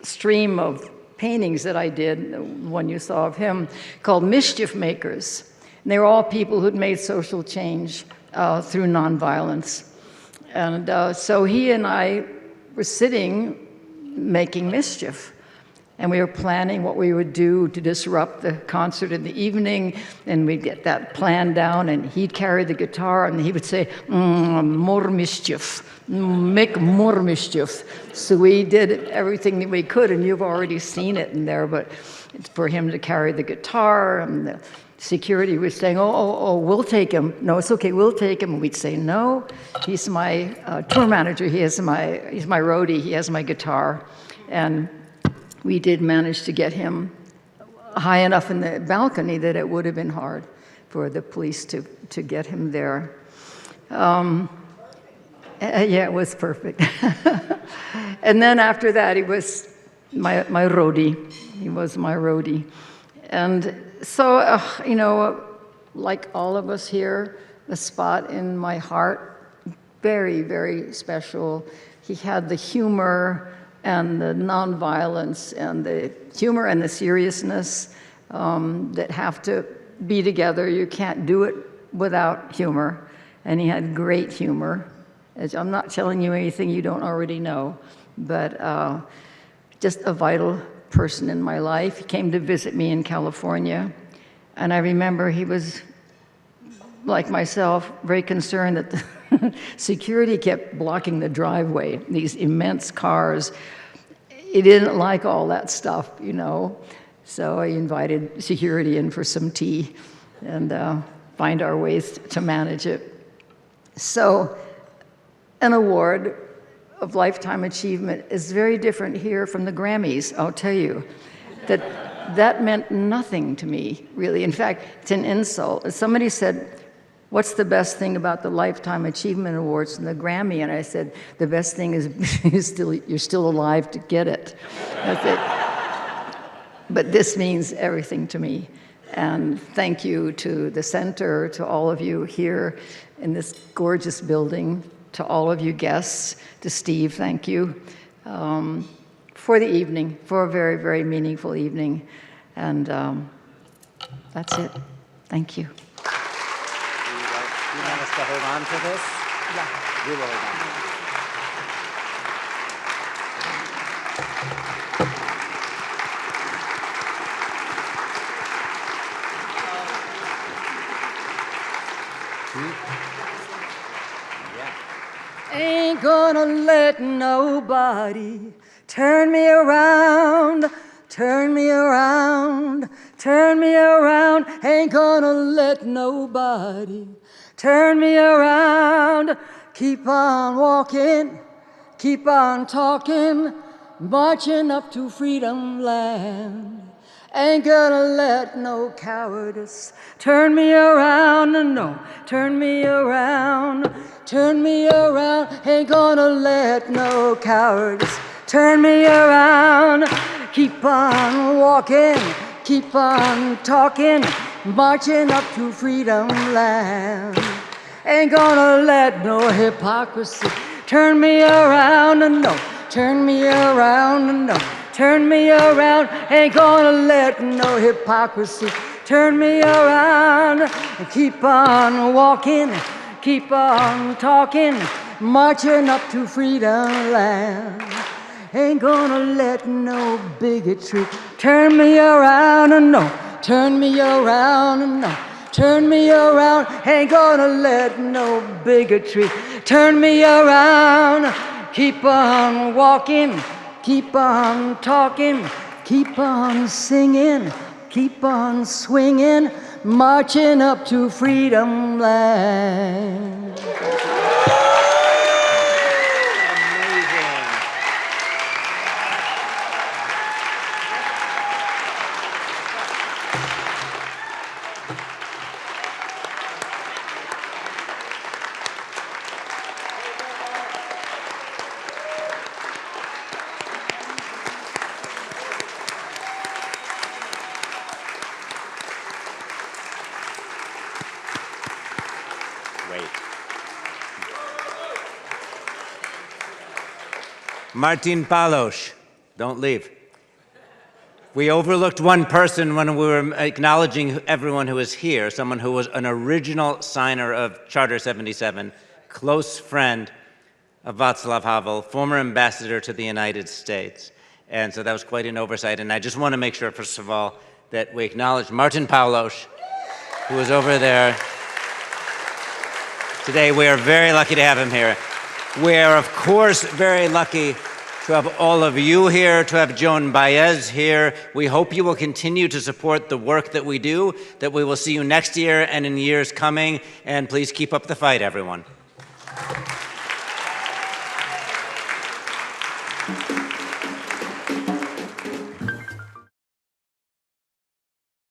stream of paintings that I did, the one you saw of him, called Mischief Makers. And they were all people who'd made social change through nonviolence. And so he and I were sitting making mischief. And we were planning what we would do to disrupt the concert in the evening, and we'd get that plan down, and he'd carry the guitar, and he would say, more mischief, make more mischief. So we did everything that we could, and you've already seen it in there, but it's for him to carry the guitar, and the security was saying, oh, we'll take him. No, it's okay, we'll take him. And we'd say, no, he's my tour manager, he's my roadie, he has my guitar. And we did manage to get him high enough in the balcony that it would have been hard for the police to get him there. Yeah, it was perfect. And then after that, he was my roadie. He was my roadie. And so, you know, like all of us here, a spot in my heart, very, very special. He had the humor and the nonviolence and the humor and the seriousness that have to be together. You can't do it without humor. And he had great humor. I'm not telling you anything you don't already know, but just a vital person in my life. He came to visit me in California, and I remember he was, like myself, very concerned that the security kept blocking the driveway, these immense cars. He didn't like all that stuff, you know, so I invited security in for some tea and find our ways to manage it. So an award of Lifetime Achievement is very different here from the Grammys, I'll tell you. That meant nothing to me, really. In fact, it's an insult. Somebody said, what's the best thing about the Lifetime Achievement Awards and the Grammy? And I said, the best thing is you're still alive to get it. That's it. But this means everything to me. And thank you to the center, to all of you here in this gorgeous building, to all of you guests, to Steve, thank you, for the evening, for a very, very meaningful evening. And that's it. Thank you. Do you want us to hold on to this? Yeah. We will hold on. Ain't gonna let nobody turn me around, turn me around, turn me around. Ain't gonna let nobody turn me around. Keep on walking, keep on talking, marching up to freedom land. Ain't gonna let no cowardice turn me around, no, turn me around, turn me around. Ain't gonna let no cowardice turn me around. Keep on walking, keep on talking, marching up to freedom land. Ain't gonna let no hypocrisy turn me around, no, turn me around, no, turn me around. Ain't gonna let no hypocrisy turn me around. Keep on walking, keep on talking, marching up to freedom land. Ain't gonna let no bigotry turn me around, no, turn me around, no, turn me around. Ain't gonna let no bigotry turn me around. Keep on walking, keep on talking, keep on singing, keep on swinging, marching up to freedom land. Martin Palos, don't leave. We overlooked one person when we were acknowledging everyone who was here, someone who was an original signer of Charter 77, close friend of Václav Havel, former ambassador to the United States. And so that was quite an oversight. And I just want to make sure, first of all, that we acknowledge Martin Paulos, who is over there today. We are very lucky to have him here. We are, of course, very lucky to have all of you here, to have Joan Baez here. We hope you will continue to support the work that we do, that we will see you next year and in years coming. And please keep up the fight, everyone.